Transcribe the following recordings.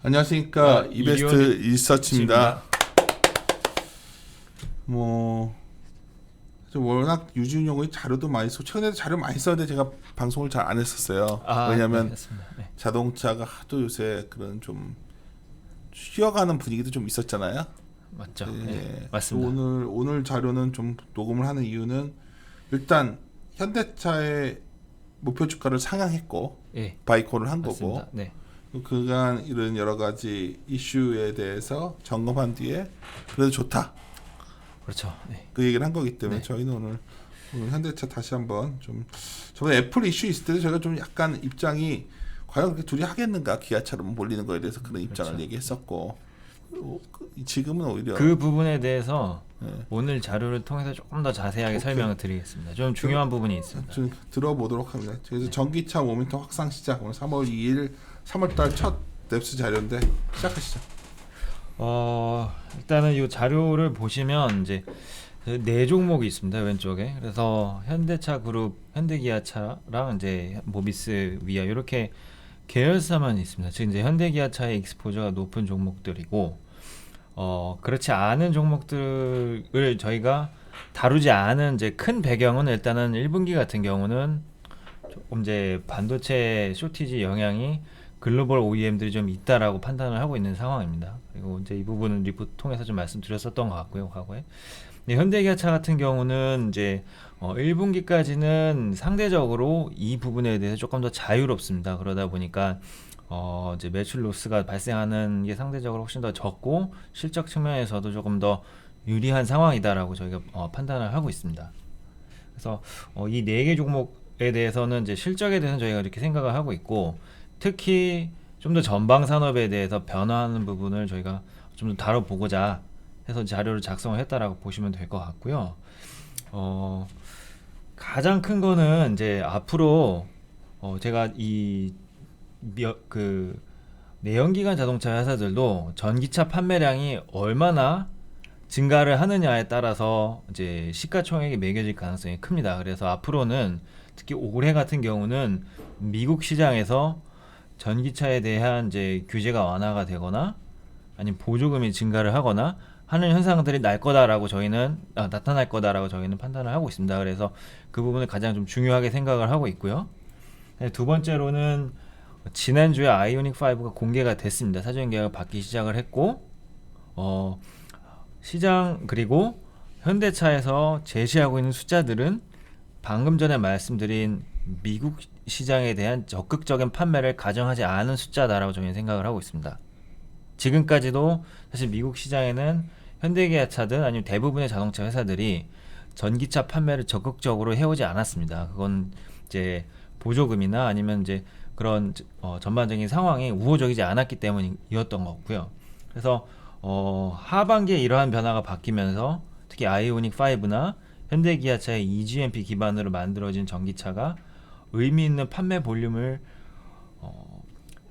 안녕하십니까. 이리온 이베스트 리서치입니다. 워낙 유지훈 연구원이 자료도 많이 써. 최근에 자료 많이 썼는데 제가 방송을 잘 안 했었어요. 왜냐하면 네. 자동차가 하도 요새 그런 좀 쉬어가는 분위기도 좀 있었잖아요. 맞죠. 네. 네, 맞습니다. 오늘 자료는 좀 녹음을 하는 이유는 일단 현대차의 목표 주가를 상향했고 예, 바이콜을 한 맞습니다. 거고 네. 그간 이런 여러 가지 이슈에 대해서 점검한 뒤에 그래도 좋다. 그렇죠. 네. 그 얘기를 한 거기 때문에 네. 저희는 오늘 현대차 다시 한번 좀 저번에 애플 이슈 있을 때도 제가 좀 약간 입장이 과연 그렇게 둘이 하겠는가 기아처럼 몰리는 거에 대해서 그런 입장을 그렇죠. 얘기했었고 지금은 오히려 그 부분에 대해서 네. 오늘 자료를 통해서 조금 더 자세하게 설명을 드리겠습니다. 좀 중요한 부분이 있습니다. 좀 들어보도록 합니다. 그래서 전기차 모멘텀 확산 시작 오늘 3월 2일 3월달 첫 넵스 자료인데 시작하시죠. 일단은 이 자료를 보시면 이제 네 종목이 있습니다. 왼쪽에. 그래서 현대차 그룹, 현대기아차랑 이제 모비스 위아 이렇게 계열사만 있습니다. 즉 이제 현대기아차의 익스포저가 높은 종목들이고 그렇지 않은 종목들을 저희가 다루지 않은 이제 큰 배경은 일단은 1분기 같은 경우는 조금 이제 반도체 쇼티지 영향이 글로벌 OEM들이 좀 있다라고 판단을 하고 있는 상황입니다. 그리고 이제 이 부분은 리포트 통해서 좀 말씀드렸었던 것 같고요, 과거에. 근데 현대기아차 같은 경우는 이제 1분기까지는 상대적으로 이 부분에 대해서 조금 더 자유롭습니다. 그러다 보니까 이제 매출 로스가 발생하는 게 상대적으로 훨씬 더 적고 실적 측면에서도 조금 더 유리한 상황이다라고 저희가 판단을 하고 있습니다. 그래서 이 네 개 종목에 대해서는 이제 실적에 대해서는 저희가 이렇게 생각을 하고 있고 특히 좀 더 전방 산업에 대해서 변화하는 부분을 저희가 좀 더 다뤄보고자 해서 자료를 작성을 했다라고 보시면 될 것 같고요. 가장 큰 거는 이제 앞으로 제가 그 내연기관 자동차 회사들도 전기차 판매량이 얼마나 증가를 하느냐에 따라서 이제 시가총액이 매겨질 가능성이 큽니다. 그래서 앞으로는 특히 올해 같은 경우는 미국 시장에서 전기차에 대한 이제 규제가 완화가 되거나 아니면 보조금이 증가를 하거나 하는 현상들이 나타날 거다라고 저희는 판단을 하고 있습니다. 그래서 그 부분을 가장 좀 중요하게 생각을 하고 있고요. 두 번째로는 지난주에 아이오닉 5가 공개가 됐습니다. 사전 계약을 받기 시작을 했고 시장 그리고 현대차에서 제시하고 있는 숫자들은 방금 전에 말씀드린 미국 시장에 대한 적극적인 판매를 가정하지 않은 숫자다라고 저희는 생각을 하고 있습니다. 지금까지도 사실 미국 시장에는 현대기아차든 아니면 대부분의 자동차 회사들이 전기차 판매를 적극적으로 해오지 않았습니다. 그건 이제 보조금이나 아니면 이제 그런 전반적인 상황이 우호적이지 않았기 때문이었던 거고요. 그래서 하반기에 이러한 변화가 바뀌면서 특히 아이오닉 5나 현대기아차의 eGMP 기반으로 만들어진 전기차가 의미 있는 판매 볼륨을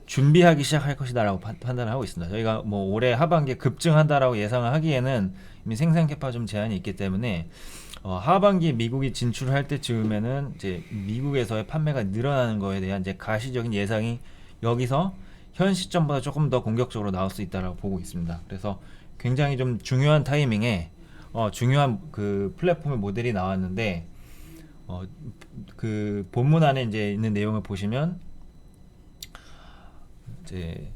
준비하기 시작할 것이다라고 판단을 하고 있습니다. 저희가 뭐 올해 하반기에 급증한다라고 예상을 하기에는 이미 생산 캐파 좀 제한이 있기 때문에 하반기에 미국이 진출할 때쯤에는 이제 미국에서의 판매가 늘어나는 거에 대한 이제 가시적인 예상이 여기서 현 시점보다 조금 더 공격적으로 나올 수 있다라고 보고 있습니다. 그래서 굉장히 좀 중요한 타이밍에 중요한 그 플랫폼의 모델이 나왔는데 그 본문 안에 이제 있는 내용을 보시면 이제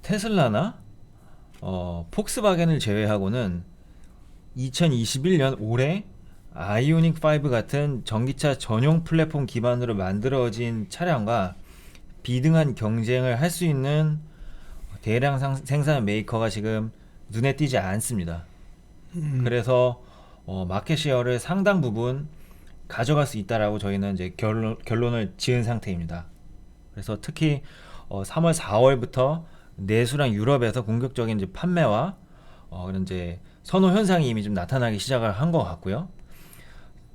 테슬라나 폭스바겐을 제외하고는 2021년 올해 아이오닉 5 같은 전기차 전용 플랫폼 기반으로 만들어진 차량과 비등한 경쟁을 할 수 있는 대량 생산 메이커가 지금 눈에 띄지 않습니다. 그래서 마켓 쉐어를 상당 부분 가져갈 수 있다라고 저희는 이제 결론을 지은 상태입니다. 그래서 특히 3월 4월부터 내수랑 유럽에서 공격적인 이제 판매와 그런 이제 선호 현상이 이미 좀 나타나기 시작을 한 것 같고요.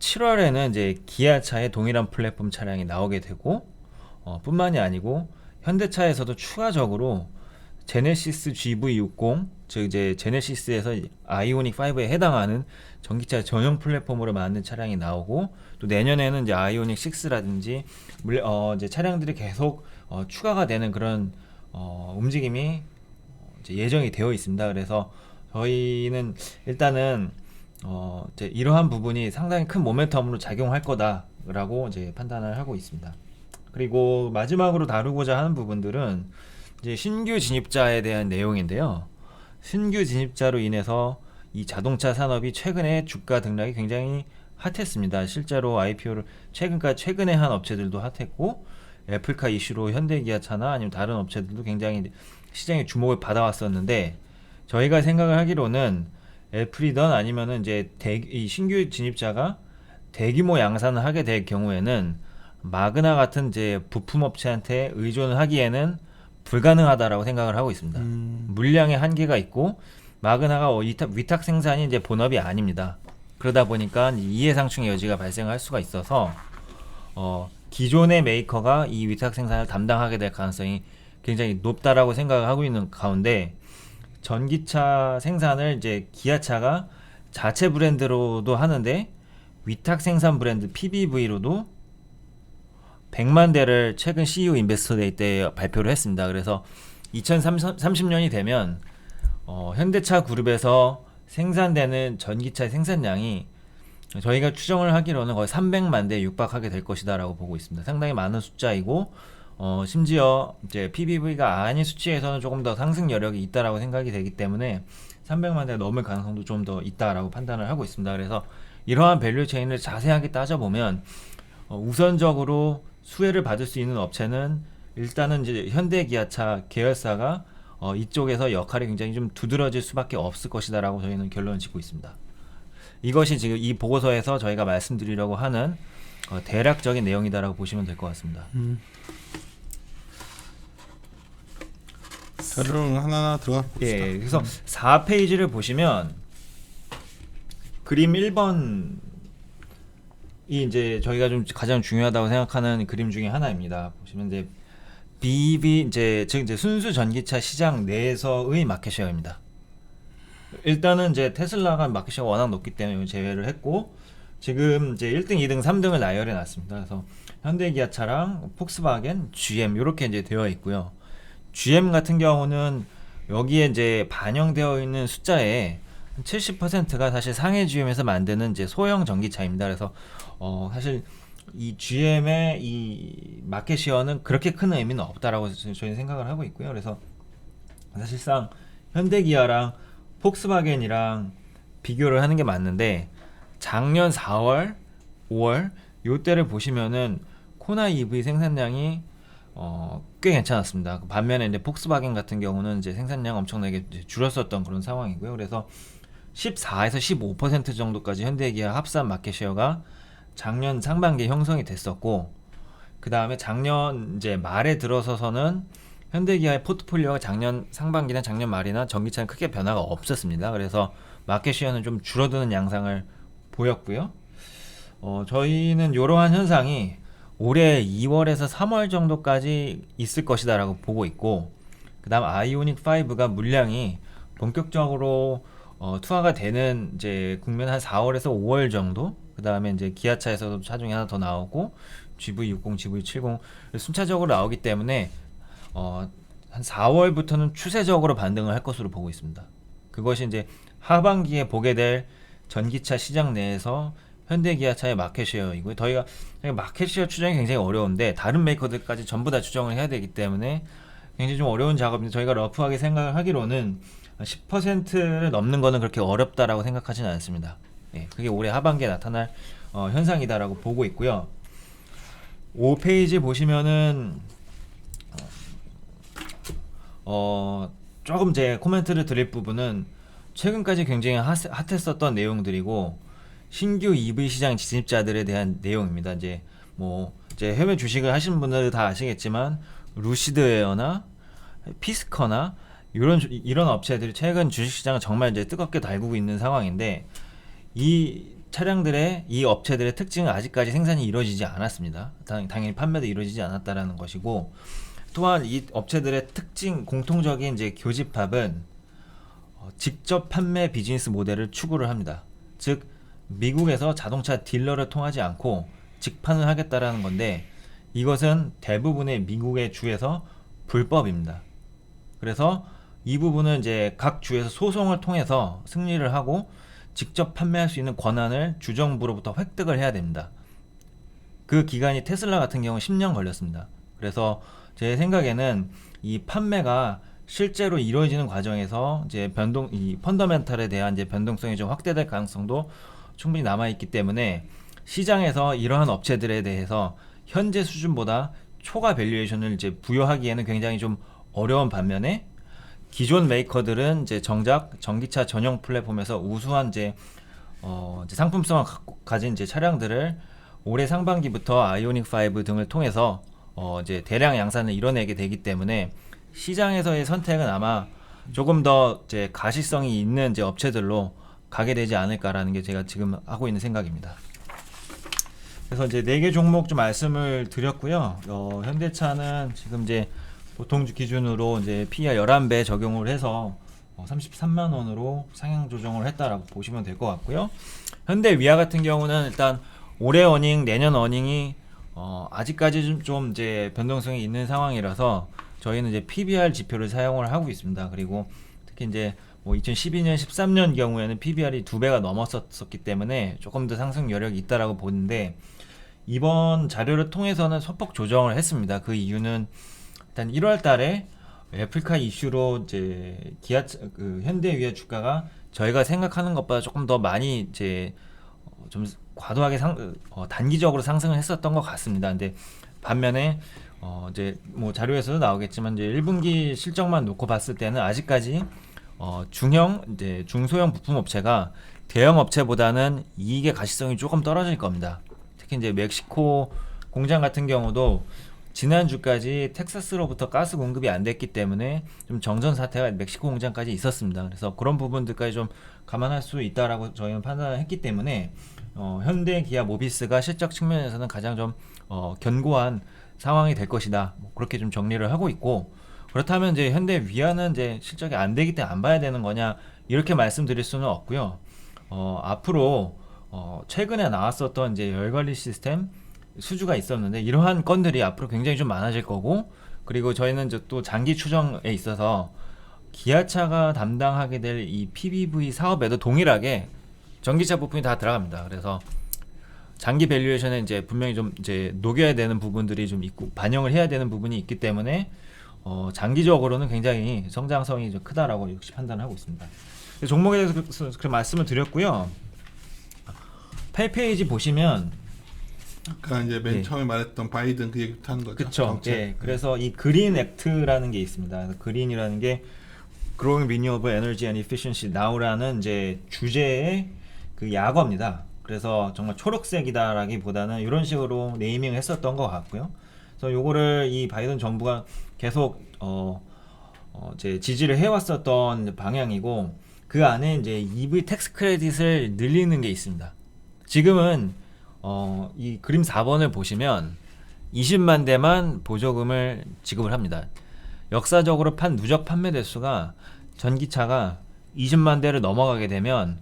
7월에는 이제 기아차의 동일한 플랫폼 차량이 나오게 되고 뿐만이 아니고 현대차에서도 추가적으로 제네시스 GV60 즉 이제 제네시스에서 아이오닉 5에 해당하는 전기차 전용 플랫폼으로 만든 차량이 나오고 또 내년에는 이제 아이오닉 6라든지 이제 차량들이 계속 추가가 되는 그런 움직임이 이제 예정이 되어 있습니다. 그래서 저희는 일단은 이제 이러한 부분이 상당히 큰 모멘텀으로 작용할 거다라고 이제 판단을 하고 있습니다. 그리고 마지막으로 다루고자 하는 부분들은 이제 신규 진입자에 대한 내용인데요. 신규 진입자로 인해서 이 자동차 산업이 최근에 주가 등락이 굉장히 핫했습니다. 실제로 IPO를 최근에 한 업체들도 핫했고, 애플카 이슈로 현대기아차나 아니면 다른 업체들도 굉장히 시장의 주목을 받아왔었는데, 저희가 생각을 하기로는 애플이든 아니면은 이제 이 신규 진입자가 대규모 양산을 하게 될 경우에는 마그나 같은 이제 부품 업체한테 의존을 하기에는 불가능하다라고 생각을 하고 있습니다. 물량의 한계가 있고, 마그나가 위탁 생산이 이제 본업이 아닙니다. 그러다 보니까 이해상충의 여지가 발생할 수가 있어서 기존의 메이커가 이 위탁 생산을 담당하게 될 가능성이 굉장히 높다라고 생각을 하고 있는 가운데, 전기차 생산을 이제 기아차가 자체 브랜드로도 하는데 위탁 생산 브랜드 PBV로도 100만 대를 최근 CEO 인베스터 데이 때 발표를 했습니다. 그래서 2030년이 되면 현대차 그룹에서 생산되는 전기차 생산량이 저희가 추정을 하기로는 거의 300만 대에 육박하게 될 것이다라고 보고 있습니다. 상당히 많은 숫자이고, 심지어 이제 PBV가 아닌 수치에서는 조금 더 상승 여력이 있다라고 생각이 되기 때문에 300만 대 넘을 가능성도 좀 더 있다라고 판단을 하고 있습니다. 그래서 이러한 밸류 체인을 자세하게 따져보면 우선적으로 수혜를 받을 수 있는 업체는 일단은 이제 현대기아차 계열사가 이쪽에서 역할이 굉장히 좀 두드러질 수밖에 없을 것이다라고 저희는 결론을 짓고 있습니다. 이것이 지금 이 보고서에서 저희가 말씀드리려고 하는 대략적인 내용이다라고 보시면 될 것 같습니다. 자료를 하나하나 들어가 봅시다. 예, 그래서 4페이지를 보시면 그림 1번이 이제 저희가 좀 가장 중요하다고 생각하는 그림 중에 하나입니다. 보시면 이제 BEV 즉 이제 순수 전기차 시장 내에서의 마켓 쉐어입니다. 일단은 이제 테슬라가 마켓 쉐어가 워낙 높기 때문에 제외를 했고, 지금 이제 1등, 2등, 3등을 나열해 놨습니다. 그래서 현대기아차랑 폭스바겐, GM 이렇게 이제 되어 있고요. GM 같은 경우는 여기에 이제 반영되어 있는 숫자의 70%가 사실 상해 GM에서 만드는 이제 소형 전기차입니다. 그래서 사실 이 GM의 이 마켓 시어는 그렇게 큰 의미는 없다라고 저희는 생각을 하고 있고요. 그래서 사실상 현대기아랑 폭스바겐이랑 비교를 하는 게 맞는데, 작년 4월, 5월 요때를 보시면은 코나 EV 생산량이 꽤 괜찮았습니다. 반면에 이제 폭스바겐 같은 경우는 이제 생산량 엄청나게 이제 줄었었던 그런 상황이고요. 그래서 14에서 15% 정도까지 현대기아 합산 마켓 쉐어가 작년 상반기에 형성이 됐었고, 그 다음에 작년 이제 말에 들어서서는 현대기아의 포트폴리오가 작년 상반기나 작년 말이나 전기차는 크게 변화가 없었습니다. 그래서 마켓 쉐어는 좀 줄어드는 양상을 보였고요. 저희는 이러한 현상이 올해 2월에서 3월 정도까지 있을 것이다라고 보고 있고, 그 다음 아이오닉 5가 물량이 본격적으로 투하가 되는 이제 국면 한 4월에서 5월 정도, 그 다음에 이제 기아차에서도 차종이 하나 더 나오고 GV60, GV70 순차적으로 나오기 때문에 한 4월부터는 추세적으로 반등을 할 것으로 보고 있습니다. 그것이 이제 하반기에 보게 될 전기차 시장 내에서 현대기아차의 마켓 쉐어이고요. 저희가 마켓 쉐어 추정이 굉장히 어려운데 다른 메이커들까지 전부 다 추정을 해야 되기 때문에 굉장히 좀 어려운 작업인데, 저희가 러프하게 생각을 하기로는 10%를 넘는 거는 그렇게 어렵다라고 생각하지는 않습니다. 예, 그게 올해 하반기에 나타날 현상이다라고 보고 있고요. 5페이지 보시면은 조금 제 코멘트를 드릴 부분은 최근까지 굉장히 핫했었던 내용들이고, 신규 EV 시장 진입자들에 대한 내용입니다. 이제 이제 해외 주식을 하시는 분들 다 아시겠지만 루시드웨어나 피스커나 이런 업체들이 최근 주식 시장을 정말 이제 뜨겁게 달구고 있는 상황인데, 이 차량들의 이 업체들의 특징은 아직까지 생산이 이루어지지 않았습니다. 당연히 판매도 이루어지지 않았다라는 것이고, 또한 이 업체들의 특징 공통적인 이제 교집합은 직접 판매 비즈니스 모델을 추구를 합니다. 즉 미국에서 자동차 딜러를 통하지 않고 직판을 하겠다라는 건데, 이것은 대부분의 미국의 주에서 불법입니다. 그래서 이 부분은 이제 각 주에서 소송을 통해서 승리를 하고 직접 판매할 수 있는 권한을 주정부로부터 획득을 해야 됩니다. 그 기간이 테슬라 같은 경우 10년 걸렸습니다. 그래서 제 생각에는 이 판매가 실제로 이루어지는 과정에서 이제 이 펀더멘탈에 대한 이제 변동성이 좀 확대될 가능성도 충분히 남아있기 때문에 시장에서 이러한 업체들에 대해서 현재 수준보다 초과 밸류에이션을 이제 부여하기에는 굉장히 좀 어려운 반면에 기존 메이커들은 이제 정작 전기차 전용 플랫폼에서 우수한 이제 상품성을 가진 이제 차량들을 올해 상반기부터 아이오닉 5 등을 통해서 이제 대량 양산을 이뤄내게 되기 때문에 시장에서의 선택은 아마 조금 더 이제 가시성이 있는 이제 업체들로 가게 되지 않을까라는 게 제가 지금 하고 있는 생각입니다. 그래서 이제 4개 종목 좀 말씀을 드렸고요. 현대차는 지금 이제 보통주 기준으로 이제 PER 11배 적용을 해서 33만 원으로 상향 조정을 했다라고 보시면 될 것 같고요. 현대 위아 같은 경우는 일단 올해 어닝, 내년 어닝이 아직까지 좀 이제 변동성이 있는 상황이라서 저희는 이제 PBR 지표를 사용을 하고 있습니다. 그리고 특히 이제 뭐 2012년, 13년 경우에는 PBR이 2배가 넘었었기 때문에 조금 더 상승 여력이 있다라고 보는데 이번 자료를 통해서는 소폭 조정을 했습니다. 그 이유는 일단 1월 달에 레플리카 이슈로 이제 현대 위아 주가가 저희가 생각하는 것보다 조금 더 많이 이제 좀 과도하게 단기적으로 상승을 했었던 것 같습니다. 근데 반면에 이제 뭐 자료에서도 나오겠지만 이제 1분기 실적만 놓고 봤을 때는 아직까지 이제 중소형 부품 업체가 대형 업체보다는 이익의 가시성이 조금 떨어질 겁니다. 특히 이제 멕시코 공장 같은 경우도 지난주까지 텍사스로부터 가스 공급이 안 됐기 때문에 좀 정전 사태가 멕시코 공장까지 있었습니다. 그래서 그런 부분들까지 좀 감안할 수 있다라고 저희는 판단을 했기 때문에 현대, 기아, 모비스가 실적 측면에서는 가장 좀 견고한 상황이 될 것이다. 뭐 그렇게 좀 정리를 하고 있고, 그렇다면 이제 현대 위아는 이제 실적이 안 되기 때문에 안 봐야 되는 거냐 이렇게 말씀드릴 수는 없고요. 앞으로 최근에 나왔었던 이제 열 관리 시스템 수주가 있었는데 이러한 건들이 앞으로 굉장히 좀 많아질 거고, 그리고 저희는 이제 또 장기 추정에 있어서 기아차가 담당하게 될 이 PBV 사업에도 동일하게 전기차 부품이 다 들어갑니다. 그래서 장기 밸류에이션에 이제 분명히 좀 이제 녹여야 되는 부분들이 좀 있고 반영을 해야 되는 부분이 있기 때문에 장기적으로는 굉장히 성장성이 좀 크다라고 역시 판단을 하고 있습니다. 종목에 대해서 그 말씀을 드렸고요. 8페이지 보시면 아까 이제 맨 처음에 말했던 바이든 그 얘기부터 하는 거죠. 그렇죠. 예. 그래서 이 그린 액트라는 게 있습니다. 그린이라는 게 Growing Renewable Energy and Efficiency Now라는 이제 주제의 그 약어입니다. 그래서 정말 초록색이다라기보다는 이런 식으로 네이밍을 했었던 것 같고요. 그래서 요거를 이 바이든 정부가 계속 이제 지지를 해왔었던 방향이고, 그 안에 이제 EV 텍스 크레딧을 늘리는 게 있습니다. 지금은 이 그림 4번을 보시면 20만 대만 보조금을 지급을 합니다. 역사적으로 누적 판매 대수가 전기차가 20만 대를 넘어가게 되면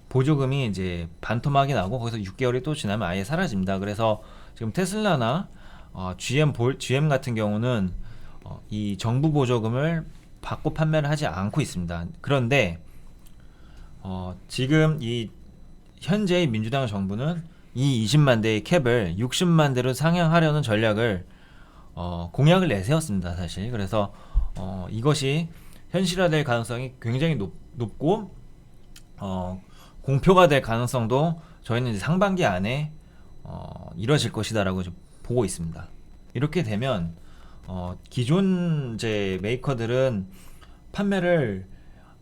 보조금이 이제 반토막이 나고 거기서 6개월이 또 지나면 아예 사라집니다. 그래서 지금 테슬라나 GM 같은 경우는 이 정부 보조금을 받고 판매를 하지 않고 있습니다. 그런데 지금 이 현재의 민주당 정부는 이 20만 대의 캡을 60만 대로 상향하려는 전략을 공약을 내세웠습니다, 사실. 그래서 이것이 현실화될 가능성이 굉장히 높고 공표가 될 가능성도 저희는 이제 상반기 안에 이뤄질 것이다라고 보고 있습니다. 이렇게 되면 기존 이제 메이커들은 판매를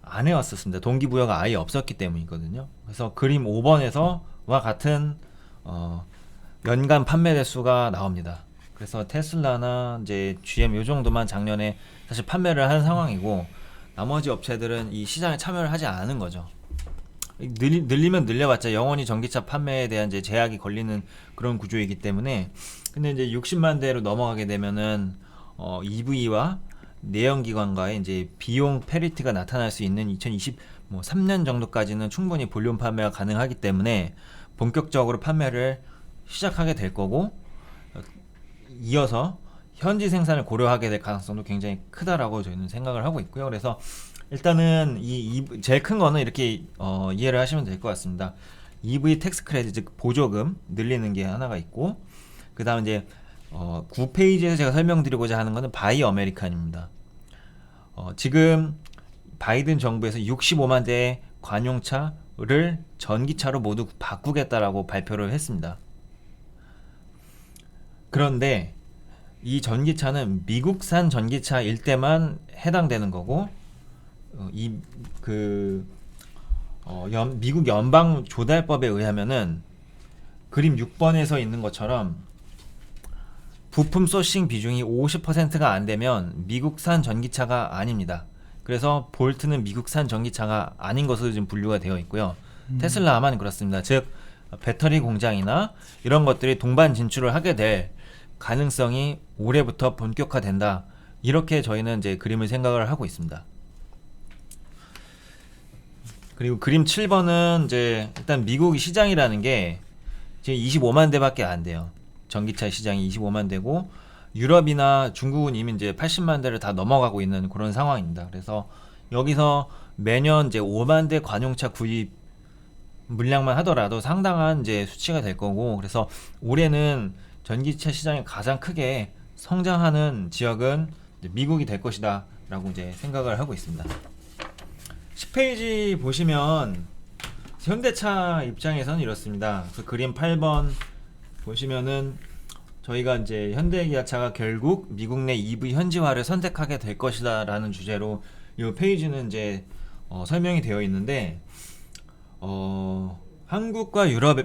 안 해왔었습니다. 동기부여가 아예 없었기 때문이거든요. 그래서 그림 5번에서와 같은 연간 판매 대수가 나옵니다. 그래서 테슬라나 이제 GM 요 정도만 작년에 사실 판매를 한 상황이고, 나머지 업체들은 이 시장에 참여를 하지 않은 거죠. 늘리면 늘려봤자 영원히 전기차 판매에 대한 이제 제약이 걸리는 그런 구조이기 때문에. 근데 이제 60만 대로 넘어가게 되면은 EV와 내연기관과의 이제 비용 페리티가 나타날 수 있는 2023년 정도까지는 충분히 볼륨 판매가 가능하기 때문에 본격적으로 판매를 시작하게 될 거고, 이어서 현지 생산을 고려하게 될 가능성도 굉장히 크다라고 저희는 생각을 하고 있고요. 그래서 일단은 제일 큰 거는 이렇게 이해를 하시면 될 것 같습니다. EV 텍스 크레딧, 즉 보조금 늘리는 게 하나가 있고, 그 다음 이제 9페이지에서 제가 설명드리고자 하는 거는 바이 아메리칸입니다. 지금 바이든 정부에서 65만 대의 관용차를 전기차로 모두 바꾸겠다라고 발표를 했습니다. 그런데 이 전기차는 미국산 전기차일 때만 해당되는 거고, 미국 연방 조달법에 의하면은 그림 6번에서 있는 것처럼 부품 소싱 비중이 50%가 안 되면 미국산 전기차가 아닙니다. 그래서 볼트는 미국산 전기차가 아닌 것으로 지금 분류가 되어 있고요. 테슬라만 그렇습니다. 즉 배터리 공장이나 이런 것들이 동반 진출을 하게 될 가능성이 올해부터 본격화된다. 이렇게 저희는 이제 그림을 생각을 하고 있습니다. 그리고 그림 7번은 이제 일단 미국 시장이라는 게 지금 25만 대밖에 안 돼요. 전기차 시장이 25만 대고 유럽이나 중국은 이미 이제 80만 대를 다 넘어가고 있는 그런 상황입니다. 그래서 여기서 매년 이제 5만 대 관용차 구입 물량만 하더라도 상당한 이제 수치가 될 거고, 그래서 올해는 전기차 시장이 가장 크게 성장하는 지역은 이제 미국이 될 것이다라고 이제 생각을 하고 있습니다. 10페이지 보시면 현대차 입장에서는 이렇습니다. 그래서 그림 8번 보시면은 저희가 이제 현대기아차가 결국 미국 내 EV 현지화를 선택하게 될 것이다라는 주제로 이 페이지는 이제 설명이 되어 있는데, 한국과 유럽,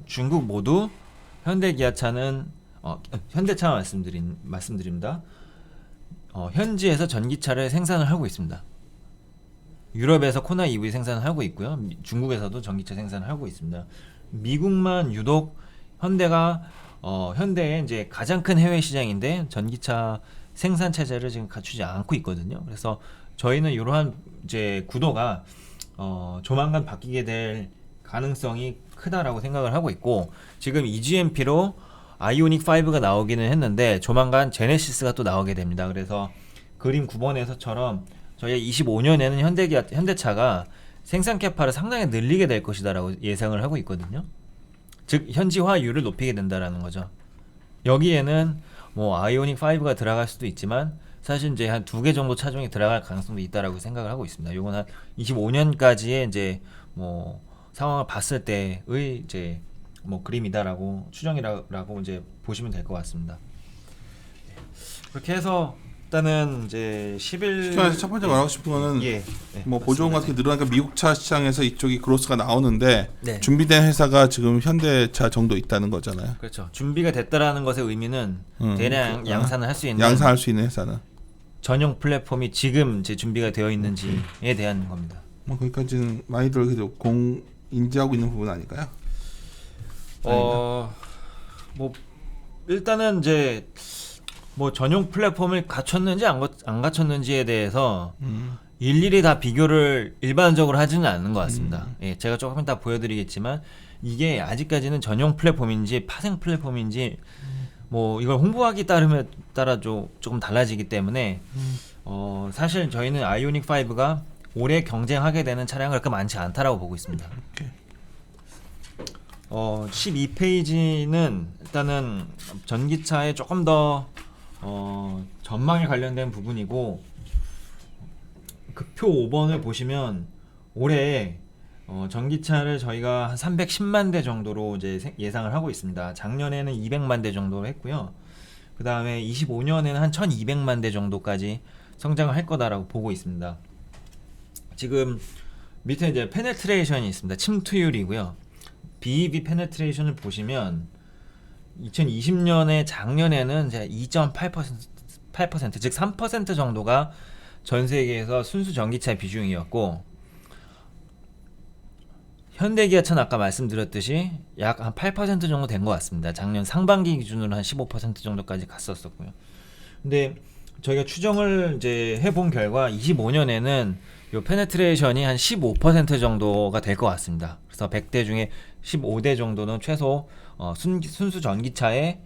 중국 모두 현대기아차는 현대차 말씀드립니다. 현지에서 전기차를 생산을 하고 있습니다. 유럽에서 코나 EV 생산을 하고 있고요. 중국에서도 전기차 생산을 하고 있습니다. 미국만 유독 현대의 이제 가장 큰 해외 시장인데 전기차 생산 체제를 지금 갖추지 않고 있거든요. 그래서 저희는 이러한 이제 구도가 조만간 바뀌게 될 가능성이 크다라고 생각을 하고 있고, 지금 EGMP로 아이오닉 5가 나오기는 했는데 조만간 제네시스가 또 나오게 됩니다. 그래서 그림 9번에서처럼 저희 25년에는 현대차가 생산 캐파를 상당히 늘리게 될 것이다라고 예상을 하고 있거든요. 즉 현지화율을 높이게 된다라는 거죠. 여기에는 뭐 아이오닉 5가 들어갈 수도 있지만 사실 이제 한 2개 정도 차종이 들어갈 가능성도 있다라고 생각을 하고 있습니다. 요건 한 25년까지의 이제 뭐 상황을 봤을 때의 이제 뭐 그림이다라고 추정이라고 이제 보시면 될 것 같습니다. 그렇게 해서 일단은 이제 10일 시장에서 첫 번째 말하고 싶은 거는 뭐 보조금 같은 게 늘어나니까 미국차 시장에서 이쪽이 그로스가 나오는데 네. 준비된 회사가 지금 현대차 정도 있다는 거잖아요. 그렇죠. 준비가 됐다라는 것의 의미는 대량 양산을 할 수 있는 양산할 수 있는 회사는 전용 플랫폼이 지금 이제 준비가 되어 있는지에 대한 겁니다. 뭐 거기까지는 많이들 그래도 인지하고 있는 부분 아닐까요? 뭐 일단은 이제 뭐 전용 플랫폼을 갖췄는지 안 갖췄는지에 대해서 일일이 다 비교를 일반적으로 하지는 않는 것 같습니다. 예, 제가 조금 이따 보여드리겠지만 이게 아직까지는 전용 플랫폼인지 파생 플랫폼인지 뭐 이걸 홍보하기 따라 조금 달라지기 때문에 사실 저희는 아이오닉 5가 올해 경쟁하게 되는 차량은 그렇게 많지 않다라고 보고 있습니다. 12페이지는 일단은 전기차에 조금 더 전망에 관련된 부분이고, 그 표 5번을 보시면 올해 전기차를 저희가 한 310만 대 정도로 이제 예상을 하고 있습니다. 작년에는 200만 대 정도로 했고요. 그 다음에 25년에는 한 1200만 대 정도까지 성장을 할 거다라고 보고 있습니다. 지금 밑에 이제 페네트레이션이 있습니다. 침투율이고요. BEV 페네트레이션을 보시면 2020년에 작년에는 이제 2.8%, 즉 3% 정도가 전 세계에서 순수 전기차 비중이었고, 현대기아차는 아까 말씀드렸듯이 약 한 8% 정도 된 것 같습니다. 작년 상반기 기준으로 한 15% 정도까지 갔었고요. 근데 저희가 추정을 이제 해본 결과 25년에는 요 페네트레이션이 한 15% 정도가 될 것 같습니다. 그래서 100대 중에 15대 정도는 최소 순수 전기차에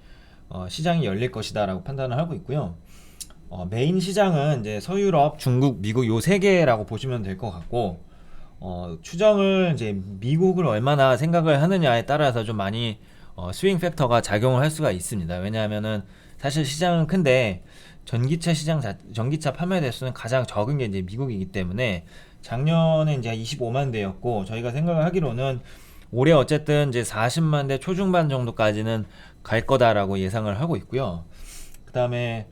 시장이 열릴 것이다라고 판단을 하고 있고요. 메인 시장은 이제 서유럽, 중국, 미국 요 세 개라고 보시면 될 것 같고, 추정을 이제 미국을 얼마나 생각을 하느냐에 따라서 좀 많이 스윙 팩터가 작용을 할 수가 있습니다. 왜냐하면은 사실 시장은 큰데 전기차 판매 대수는 가장 적은 게 이제 미국이기 때문에 작년에 이제 25만 대였고, 저희가 생각을 하기로는 올해 어쨌든 이제 40만 대 초중반 정도까지는 갈 거다라고 예상을 하고 있고요. 그다음에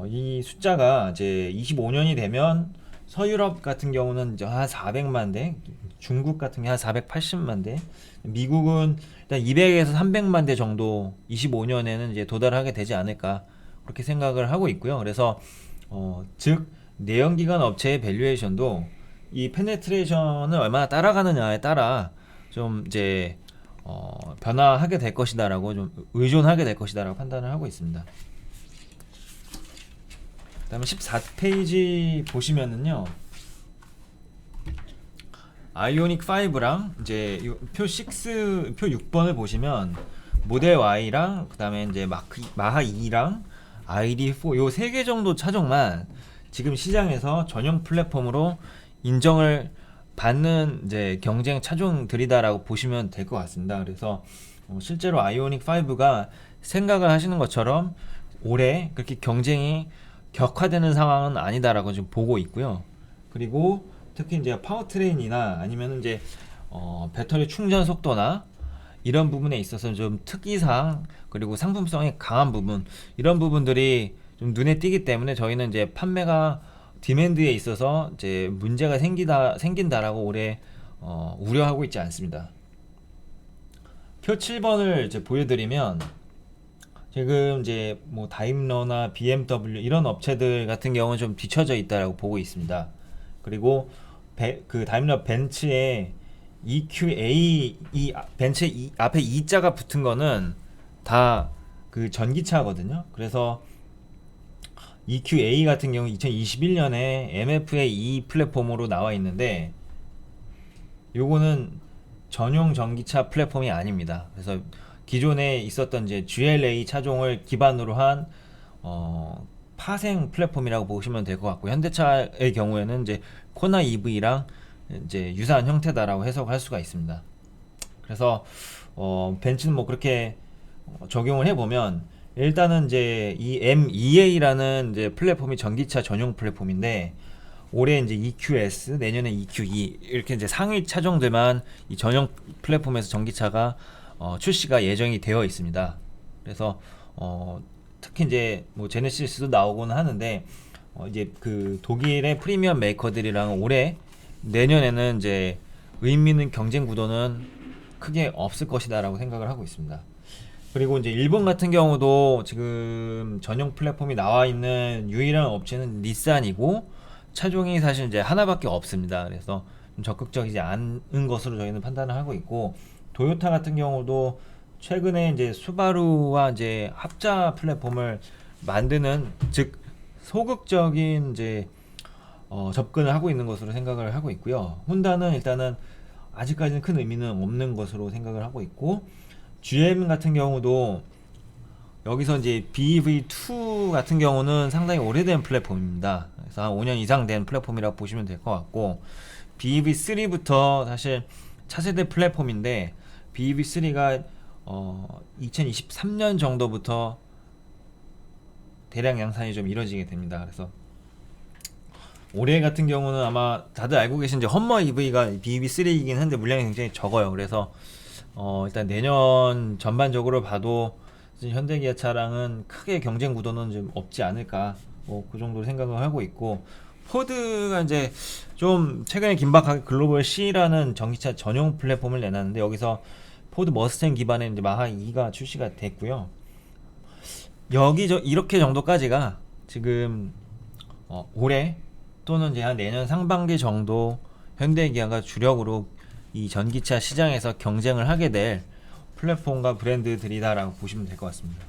이 숫자가 이제 25년이 되면 서유럽 같은 경우는 이제 한 400만 대, 중국 같은 게 한 480만 대, 미국은 일단 200에서 300만 대 정도 25년에는 이제 도달하게 되지 않을까 그렇게 생각을 하고 있고요. 그래서 즉 내연기관 업체의 밸류에이션도 이 페네트레이션을 얼마나 따라가느냐에 따라 좀 이제 변화하게 될 것이다라고 좀 의존하게 될 것이다라고 판단을 하고 있습니다. 그다음에 14페이지 보시면은요, 아이오닉 5랑 이제 표 6번을 보시면 모델 Y랑 그다음에 이제 마하 2랑 ID4 요 세 개 정도 차종만 지금 시장에서 전용 플랫폼으로 인정을 받는 이제 경쟁 차종들이다라고 보시면 될 것 같습니다. 그래서 실제로 아이오닉 5가 생각을 하시는 것처럼 올해 그렇게 경쟁이 격화되는 상황은 아니다라고 지금 보고 있고요. 그리고 특히 이제 파워트레인이나 아니면 이제 배터리 충전 속도나 이런 부분에 있어서 좀 특이사항 그리고 상품성이 강한 부분, 이런 부분들이 좀 눈에 띄기 때문에 저희는 이제 판매가 디맨드에 있어서 이제 문제가 생긴다라고 올해 우려하고 있지 않습니다. 표 7번을 이제 보여드리면, 지금 이제 뭐 다임러나 BMW 이런 업체들 같은 경우는 좀 뒤처져 있다라고 보고 있습니다. 그리고 그 다임러 벤츠의 EQA, 이 벤츠 앞에 E자가 붙은 거는 다 그 전기차거든요. 그래서 EQA 같은 경우 2021년에 MF의 E 플랫폼으로 나와 있는데, 요거는 전용 전기차 플랫폼이 아닙니다. 그래서 기존에 있었던 이제 GLA 차종을 기반으로 한 파생 플랫폼이라고 보시면 될 것 같고, 현대차의 경우에는 이제 코나 EV랑 이제 유사한 형태다라고 해석할 수가 있습니다. 그래서 벤츠는 뭐 그렇게 적용을 해보면, 일단은 이제 이 MEA라는 이제 플랫폼이 전기차 전용 플랫폼인데, 올해 이제 EQS, 내년에 EQE 이렇게 이제 상위 차종들만 이 전용 플랫폼에서 전기차가 출시가 예정이 되어 있습니다. 그래서 특히 이제 뭐 제네시스도 나오고는 하는데, 이제 그 독일의 프리미엄 메이커들이랑 올해 내년에는 이제 의미 있는 경쟁 구도는 크게 없을 것이다라고 생각을 하고 있습니다. 그리고 이제 일본 같은 경우도 지금 전용 플랫폼이 나와 있는 유일한 업체는 닛산이고, 차종이 사실 이제 하나밖에 없습니다. 그래서 좀 적극적이지 않은 것으로 저희는 판단을 하고 있고, 도요타 같은 경우도 최근에 이제 수바루와 이제 합자 플랫폼을 만드는, 즉 소극적인 이제 접근을 하고 있는 것으로 생각을 하고 있고요. 혼다는 일단은 아직까지는 큰 의미는 없는 것으로 생각을 하고 있고, GM 같은 경우도 여기서 이제 BEV2 같은 경우는 상당히 오래된 플랫폼입니다. 그래서 한 5년 이상 된 플랫폼이라고 보시면 될 것 같고, BEV3부터 사실 차세대 플랫폼인데, BEV3가 2023년 정도부터 대량 양산이 좀 이루어지게 됩니다. 그래서 올해 같은 경우는 아마 다들 알고 계신 이제 험머 EV가 BEV3이긴 한데 물량이 굉장히 적어요. 그래서 일단 내년 전반적으로 봐도 현대기아차랑은 크게 경쟁 구도는 좀 없지 않을까, 뭐 그 정도로 생각을 하고 있고, 포드가 이제 좀 최근에 긴박하게 글로벌 C라는 전기차 전용 플랫폼을 내놨는데, 여기서 포드 머스탱 기반의 이제 마하 2가 출시가 됐고요. 이렇게 정도까지가 지금 올해 또는 이제 한 내년 상반기 정도 현대기아가 주력으로 이 전기차 시장에서 경쟁을 하게 될 플랫폼과 브랜드들이다라고 보시면 될 것 같습니다.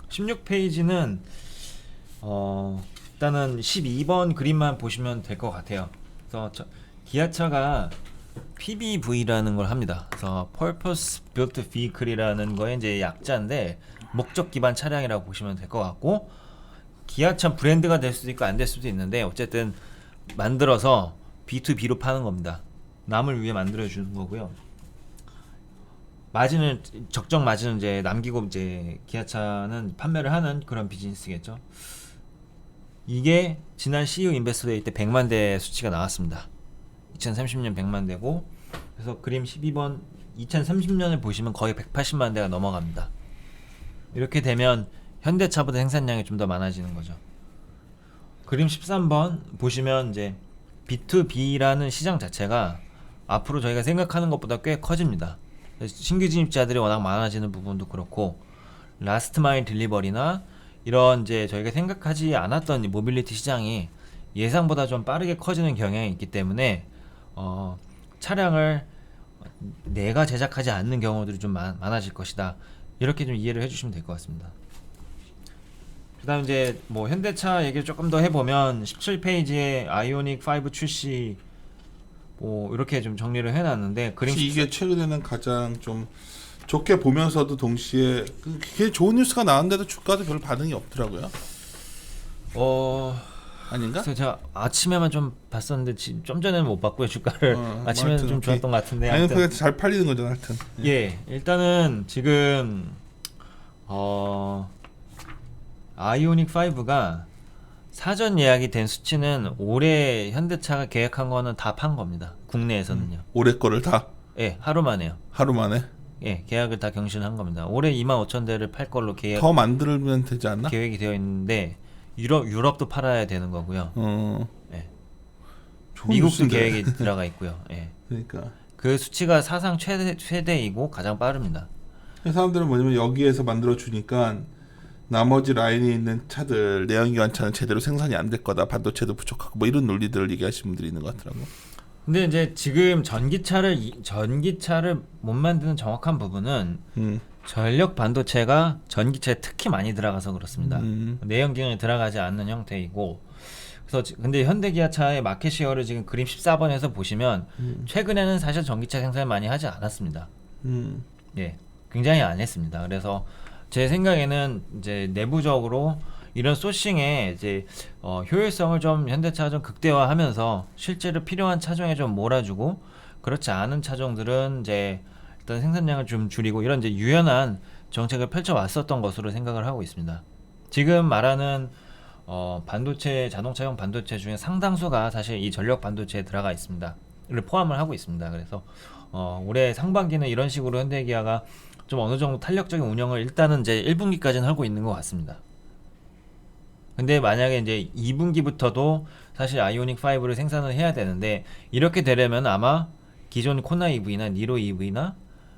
16페이지는 일단은 12번 그림만 보시면 될 것 같아요. 그래서 기아차가 PBV라는 걸 합니다. 그래서 Purpose Built Vehicle이라는 거에 이제 약자인데, 목적 기반 차량이라고 보시면 될 것 같고, 기아차 브랜드가 될 수도 있고 안 될 수도 있는데 어쨌든 만들어서 B2B로 파는 겁니다. 남을 위해 만들어 주는 거고요. 마진을 적정 마진을 이제 남기고 이제 기아차는 판매를 하는 그런 비즈니스겠죠. 이게 지난 CU 인베스터데이 때 100만 대 수치가 나왔습니다. 2030년 100만 대고, 그래서 그림 12번 2030년을 보시면 거의 180만 대가 넘어갑니다. 이렇게 되면 현대차보다 생산량이 좀 더 많아지는 거죠. 그림 13번 보시면 이제 B2B라는 시장 자체가 앞으로 저희가 생각하는 것보다 꽤 커집니다. 신규 진입자들이 워낙 많아지는 부분도 그렇고, 라스트 마일 딜리버리나 이런 이제 저희가 생각하지 않았던 이 모빌리티 시장이 예상보다 좀 빠르게 커지는 경향이 있기 때문에 차량을 내가 제작하지 않는 경우들이 좀 많아질 것이다. 이렇게 좀 이해를 해주시면 될 것 같습니다. 그다음 이제 뭐 현대차 얘기를 조금 더 해보면 17페이지에 아이오닉 5 출시 뭐 이렇게 좀 정리를 해놨는데, 그림 혹시 이게 최근에는 가장 좀 좋게 보면서도 동시에 그게 좋은 뉴스가 나왔는데도 주가도 별 반응이 없더라고요. 아닌가? 그래서 제가 아침에만 좀 봤었는데 좀 전에는 못 봤고요, 주가를. 아침에는 하여튼 좀 좋았던 것 같은데. 아니 아무튼 그게 잘 팔리는 거잖아, 하여튼. 예, 일단은 지금 아이오닉 5가 사전 예약이 된 수치는 올해 현대차가 계획한 거는 다 판 겁니다. 국내에서는요. 올해 거를 다 예, 하루 만에요. 하루 만에 예, 계약을 다 경신한 겁니다. 올해 25,000대를 팔 걸로 더 만들면 되지 않나? 계획이 되어 있는데, 유럽도 팔아야 되는 거고요. 예. 좋은 미국도 뉴스인데. 계획이 들어가 있고요. 예. 그러니까 그 수치가 사상 최대이고 가장 빠릅니다. 사람들은 뭐냐면 여기에서 만들어 주니까 나머지 라인에 있는 차들 내연기관차는 제대로 생산이 안 될 거다, 반도체도 부족하고 뭐 이런 논리들을 얘기하시는 분들이 있는 것 같더라고. 근데 이제 지금 전기차를 못 만드는 정확한 부분은 전력 반도체가 전기차에 특히 많이 들어가서 그렇습니다. 내연기관에 들어가지 않는 형태이고, 그래서 근데 현대기아차의 마켓 시어를 지금 그림 14번에서 보시면 최근에는 사실 전기차 생산을 많이 하지 않았습니다. 예, 굉장히 안 했습니다. 그래서 제 생각에는 이제 내부적으로 이런 소싱에 이제 효율성을 좀 현대차가 좀 극대화하면서 실제로 필요한 차종에 좀 몰아주고, 그렇지 않은 차종들은 이제 일단 생산량을 좀 줄이고, 이런 이제 유연한 정책을 펼쳐왔었던 것으로 생각을 하고 있습니다. 지금 말하는 반도체, 자동차용 반도체 중에 상당수가 사실 이 전력 반도체에 들어가 있습니다. 를 포함을 하고 있습니다. 그래서 올해 상반기는 이런 식으로 현대기아가 좀 어느 정도 탄력적인 운영을 일단은 이제 1분기까지는 하고 있는 것 같습니다. 근데 만약에 이제 2분기부터도 사실 아이오닉 5를 생산을 해야 되는데, 이렇게 되려면 아마 기존 코나 EV나 니로 EV나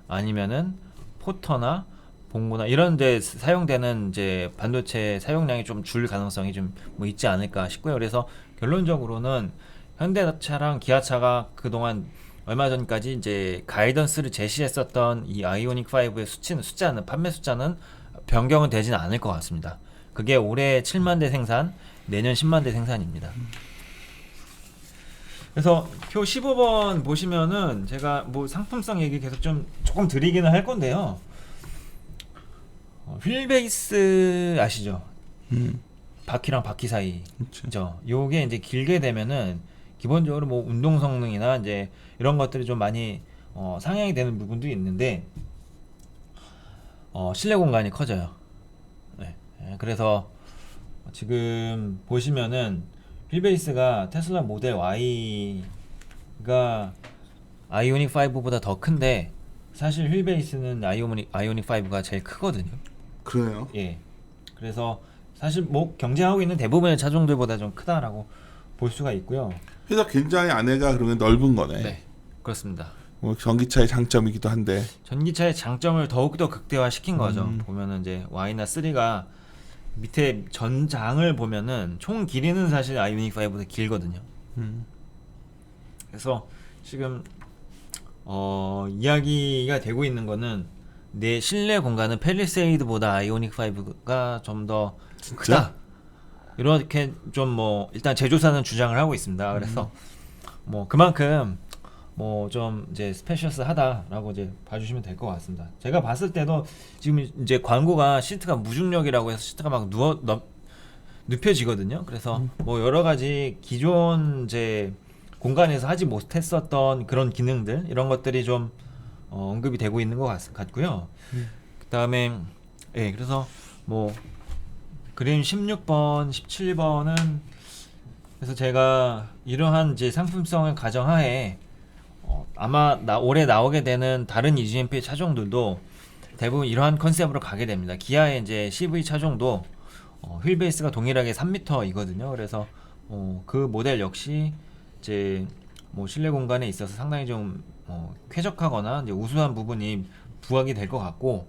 아니면은 포터나 봉고나 이런 데 사용되는 이제 반도체 사용량이 좀 줄 가능성이 좀 뭐 있지 않을까 싶고요. 그래서 결론적으로는 현대차랑 기아차가 그동안 얼마 전까지 이제 가이던스를 제시했었던 이 아이오닉 5의 숫자는 판매 숫자는 변경은 되지는 않을 것 같습니다. 그게 올해 7만 대 생산, 내년 10만 대 생산입니다. 그래서 표 15번 보시면은 제가 뭐 상품성 얘기 계속 좀 조금 드리기는 할 건데요. 휠베이스 아시죠? 바퀴랑 바퀴 사이죠. 요게 이제 길게 되면은 기본적으로 뭐 운동 성능이나 이제 이런 것들이 좀 많이 상향이 되는 부분도 있는데, 실내 공간이 커져요. 네. 그래서 지금 보시면은 휠베이스가 테슬라 모델 Y가 아이오닉 5보다 더 큰데, 사실 휠베이스는 아이오닉 5가 제일 크거든요. 그래요? 예. 그래서 사실 뭐 경쟁하고 있는 대부분의 차종들보다 좀 크다라고 볼 수가 있고요. 그래서 굉장히 안에가 그러면 넓은 거네. 네, 그렇습니다. 뭐 전기차의 장점이기도 한데. 전기차의 장점을 더욱더 극대화시킨 거죠. 보면은 이제 Y나 3가 밑에 전장을 보면은 총 길이는 사실 아이오닉 5보다 길거든요. 그래서 지금 이야기가 되고 있는 거는 내 실내 공간은 팰리세이드보다 아이오닉 5가 좀 더 크다. 이렇게 좀 뭐 일단 제조사는 주장을 하고 있습니다. 그래서 뭐 그만큼 뭐 좀 이제 스페셔스하다라고 이제 봐주시면 될 것 같습니다. 제가 봤을 때도 지금 이제 광고가 시트가 무중력이라고 해서 시트가 막 눕혀지거든요. 그래서 뭐 여러 가지 기존 이제 공간에서 하지 못했었던 그런 기능들 이런 것들이 좀 언급이 되고 있는 것 같고요. 그다음에 예, 그래서 뭐 그림 16번, 17번은 그래서 제가 이러한 이제 상품성을 가정하에 아마 올해 나오게 되는 다른 EGMP 차종들도 대부분 이러한 컨셉으로 가게 됩니다. 기아의 이제 CV 차종도 휠 베이스가 동일하게 3m이거든요. 그래서 그 모델 역시 이제 뭐 실내 공간에 있어서 상당히 좀 쾌적하거나 이제 우수한 부분이 부각이 될 것 같고,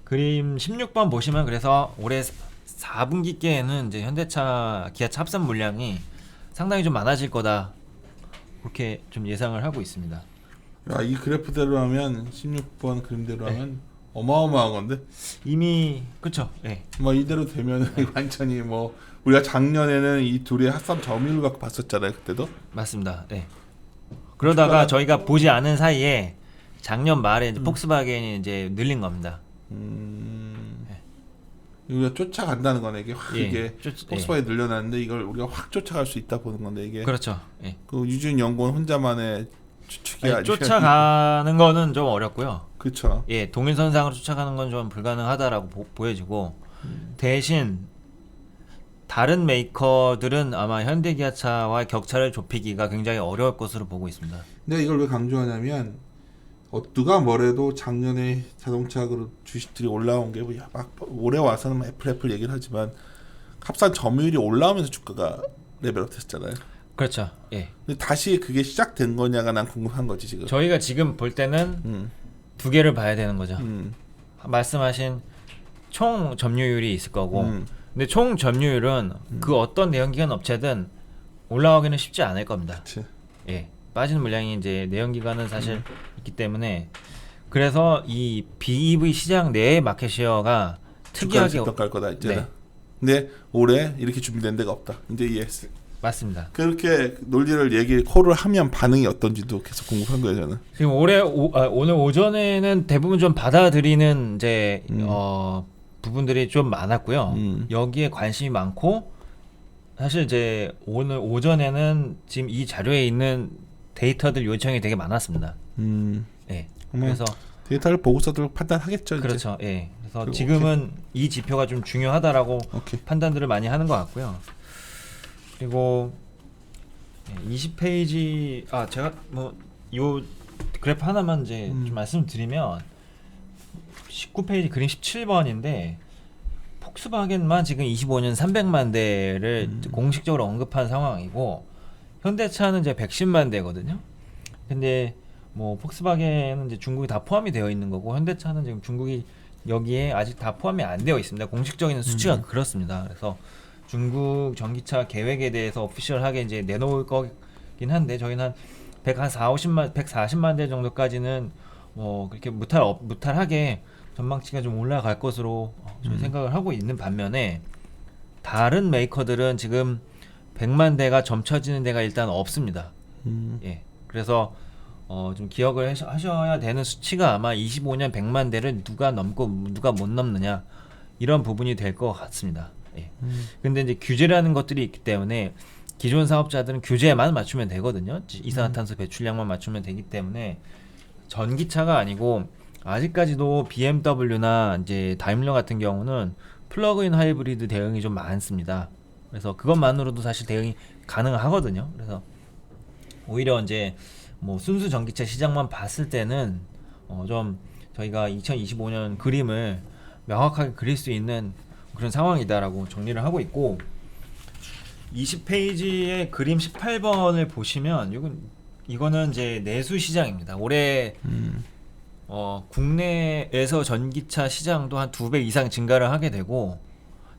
그림 16번 보시면 그래서 올해 4분기께에는 이제 현대차, 기아차 합산 물량이 상당히 좀 많아질 거다, 그렇게 좀 예상을 하고 있습니다. 야, 이 그래프대로 하면 16번 그림대로 하면 어마어마한 건데. 이미 그쵸? 예. 뭐 이대로 되면 완전히 뭐 우리가 작년에는 이 둘의 합산 점유율 갖고 봤었잖아요, 그때도. 맞습니다. 네. 그러다가 저희가 보지 않은 사이에 작년 말에 이제 폭스바겐이 이제 늘린 겁니다. 우리가 쫓아간다는 거네. 이게 확 예, 이게 폭스바겐이 늘려놨는데 이걸 우리가 확 쫓아갈 수 있다 보는 건데, 이게 그렇죠. 예. 그 유진 연구원 혼자만의 추측이 아니, 아니라 쫓아가는 거는 좀 어렵고요. 그렇죠. 예, 동일선상으로 쫓아가는 건 좀 불가능하다라고 보여지고, 대신 다른 메이커들은 아마 현대기아차와 격차를 좁히기가 굉장히 어려울 것으로 보고 있습니다. 근데 이걸 왜 강조하냐면 누가 뭐래도 작년에 자동차 그룹 주식들이 올라온 게 막 올해 와서는 애플 얘기를 하지만 합산 점유율이 올라오면서 주가가 레벨업 됐잖아요. 그렇죠. 예. 근데 다시 그게 시작된 거냐가 난 궁금한 거지 지금. 저희가 지금 볼 때는 두 개를 봐야 되는 거죠. 말씀하신 총 점유율이 있을 거고, 근데 총 점유율은 그 어떤 내연기관 업체든 올라가기는 쉽지 않을 겁니다. 그치. 예, 빠지는 물량이 이제 내연기관은 사실 있기 때문에, 그래서 이 BEV 시장 내의 마켓시어가 특이하게 갈 거다 이제는. 네. 근데 올해 이렇게 준비된 데가 없다. 이제 이해했어. 맞습니다. 그렇게 논리를 콜을 하면 반응이 어떤지도 계속 궁금한 거예요 저는. 지금 오늘 오전에는 대부분 좀 받아들이는 이제 부분들이 좀 많았고요. 여기에 관심이 많고, 사실 이제 오늘 오전에는 지금 이 자료에 있는 데이터들 요청이 되게 많았습니다. 예. 그래서 데이터를 보고서들 판단하겠죠. 이제. 그렇죠. 예. 그래서 지금은 이 지표가 좀 중요하다라고 판단들을 많이 하는 것 같고요. 그리고 20페이지 제가 뭐 요 그래프 하나만 이제 좀 말씀드리면 19페이지 그림 17번인데 폭스바겐만 지금 25년 300만 대를 공식적으로 언급한 상황이고, 현대차는 이제 110만 대거든요. 근데 뭐 폭스바겐은 이제 중국이 다 포함이 되어 있는 거고, 현대차는 지금 중국이 여기에 아직 다 포함이 안 되어 있습니다. 공식적인 수치가 그렇습니다. 그래서 중국 전기차 계획에 대해서 오피셜하게 이제 내놓을 거긴 한데, 저희는 한 140만 대 정도까지는 뭐 그렇게 무탈하게 전망치가 좀 올라갈 것으로 좀 생각을 하고 있는 반면에, 다른 메이커들은 지금 100만 대가 점쳐지는 데가 일단 없습니다. 예. 그래서 좀 기억을 하셔야 되는 수치가 아마 25년 100만 대를 누가 넘고 누가 못 넘느냐, 이런 부분이 될 것 같습니다. 예. 근데 이제 규제라는 것들이 있기 때문에 기존 사업자들은 규제만 맞추면 되거든요. 이산화탄소 배출량만 맞추면 되기 때문에 전기차가 아니고, 아직까지도 BMW나 이제 다임러 같은 경우는 플러그인 하이브리드 대응이 좀 많습니다. 그래서 그것만으로도 사실 대응이 가능하거든요. 그래서 오히려 이제 뭐 순수 전기차 시장만 봤을 때는 좀 저희가 2025년 그림을 명확하게 그릴 수 있는 그런 상황이다라고 정리를 하고 있고, 20페이지의 그림 18번을 보시면 이거는 이제 내수 시장입니다. 올해 국내에서 전기차 시장도 한 2배 이상 증가를 하게 되고,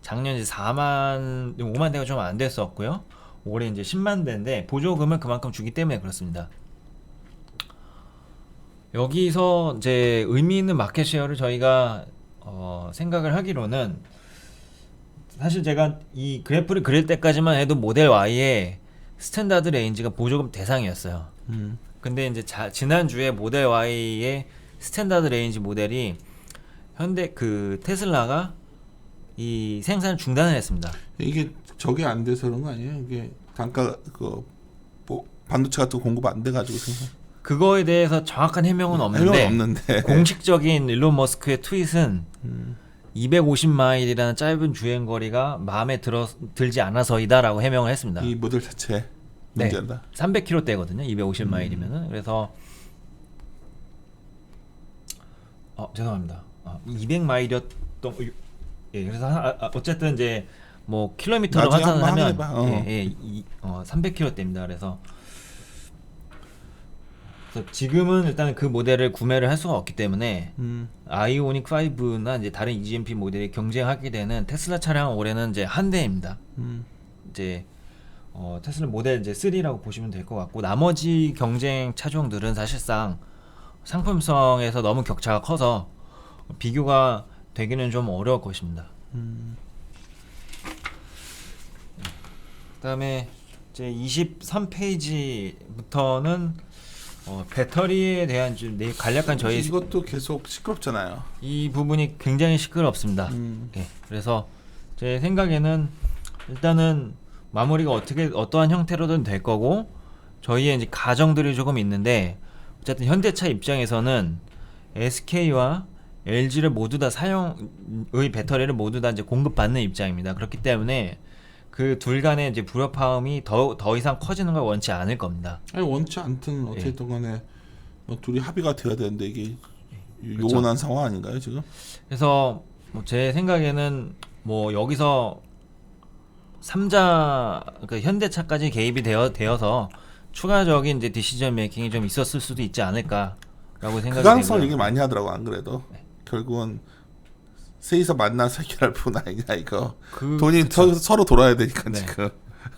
작년 이제 5만 대가 좀 안 됐었고요. 올해 이제 10만 대인데 보조금을 그만큼 주기 때문에 그렇습니다. 여기서 이제 의미 있는 마켓 쉐어를 저희가 생각을 하기로는, 사실 제가 이 그래프를 그릴 때까지만 해도 모델 Y의 스탠다드 레인지가 보조금 대상이었어요. 근데 이제 지난주에 모델 Y의 스탠다드 레인지 모델이 현대 그 테슬라가 이 생산 중단을 했습니다. 이게 저게 안 돼서 그런 거 아니에요? 이게 단가 뭐 반도체 같은 거 공급 안 돼가지고 그거에 대해서 정확한 해명은 해명은 없는데 없는데 공식적인 일론 머스크의 트윗은 250마일이라는 짧은 주행 거리가 마음에 들지 않아서이다라고 해명을 했습니다. 이 모델 자체 문제다. 300km대거든요. 250마일이면은. 그래서 죄송합니다. 200마일이었던 예, 그래서 어쨌든 이제 뭐 킬로미터로 나중에 환산을 한번 하면 확인해봐. 300km대입니다. 그래서 지금은 일단 그 모델을 구매를 할 수가 없기 때문에 아이오닉 5나 이제 다른 EGMP 모델이 경쟁하게 되는 테슬라 차량 올해는 이제 한 대입니다. 이제 테슬라 모델 이제 3라고 보시면 될 것 같고 나머지 경쟁 차종들은 사실상 상품성에서 너무 격차가 커서 비교가 되기는 좀 어려울 것입니다. 그다음에 이제 23페이지부터는 배터리에 대한 좀 간략한 저희 이것도 계속 시끄럽잖아요. 이 부분이 굉장히 시끄럽습니다. 예, 그래서 제 생각에는 일단은 마무리가 어떠한 형태로든 될 거고 저희의 이제 가정들이 조금 있는데 어쨌든 현대차 입장에서는 SK와 LG를 모두 다 사용의 배터리를 모두 다 이제 공급받는 입장입니다. 그렇기 때문에 그 둘 간의 이제 불협화음이 더 이상 커지는 걸 원치 않을 겁니다. 아니 원치 않든 어쨌든 간에 뭐 둘이 합의가 돼야 되는데 이게 그렇죠. 요원한 상황 아닌가요 지금? 그래서 뭐 제 생각에는 뭐 여기서 3자 그 현대차까지 개입이 되어서 추가적인 이제 디시전 메이킹이 좀 있었을 수도 있지 않을까라고 생각이 그 가능성 되고요. 얘기 많이 하더라고 안 그래도 결국은 셋이서 만나서 해결할 뿐 아니냐 이거. 돈이 서로 돌아야 되니까 네. 지금.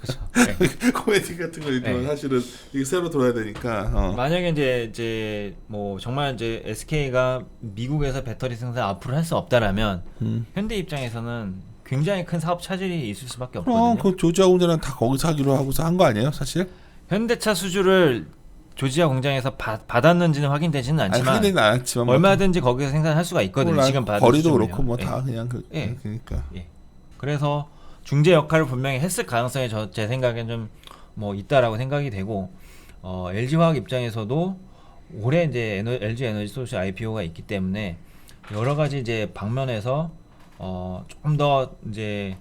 그렇죠. 네. 코미디 같은 거 있지만 네. 사실은 이게 새로 돌아야 되니까. 만약에 이제 뭐 정말 이제 SK가 미국에서 배터리 생산 앞으로 할 수 없다라면 현대 입장에서는 굉장히 큰 사업 차질이 있을 수밖에 없거든요. 그 조지아 공장은 다 거기서 하기로 하고서 한 거 아니에요 사실? 현대차 수주를 조지아 공장에서 받았는지는 확인되지는 않지만 확인되진 않았지만 얼마든지 거기서 생산할 수가 있거든요. 지금 받은 거리도 수준이면. 그렇고 뭐 예. 다 그냥 예. 그러니까. 예. 그래서 중재 역할을 분명히 했을 가능성이 제 생각엔 좀 뭐 있다라고 생각이 되고 LG 화학 입장에서도 올해 이제 LG 에너지 솔루션 IPO가 있기 때문에 여러 가지 이제 방면에서 조금 더 이제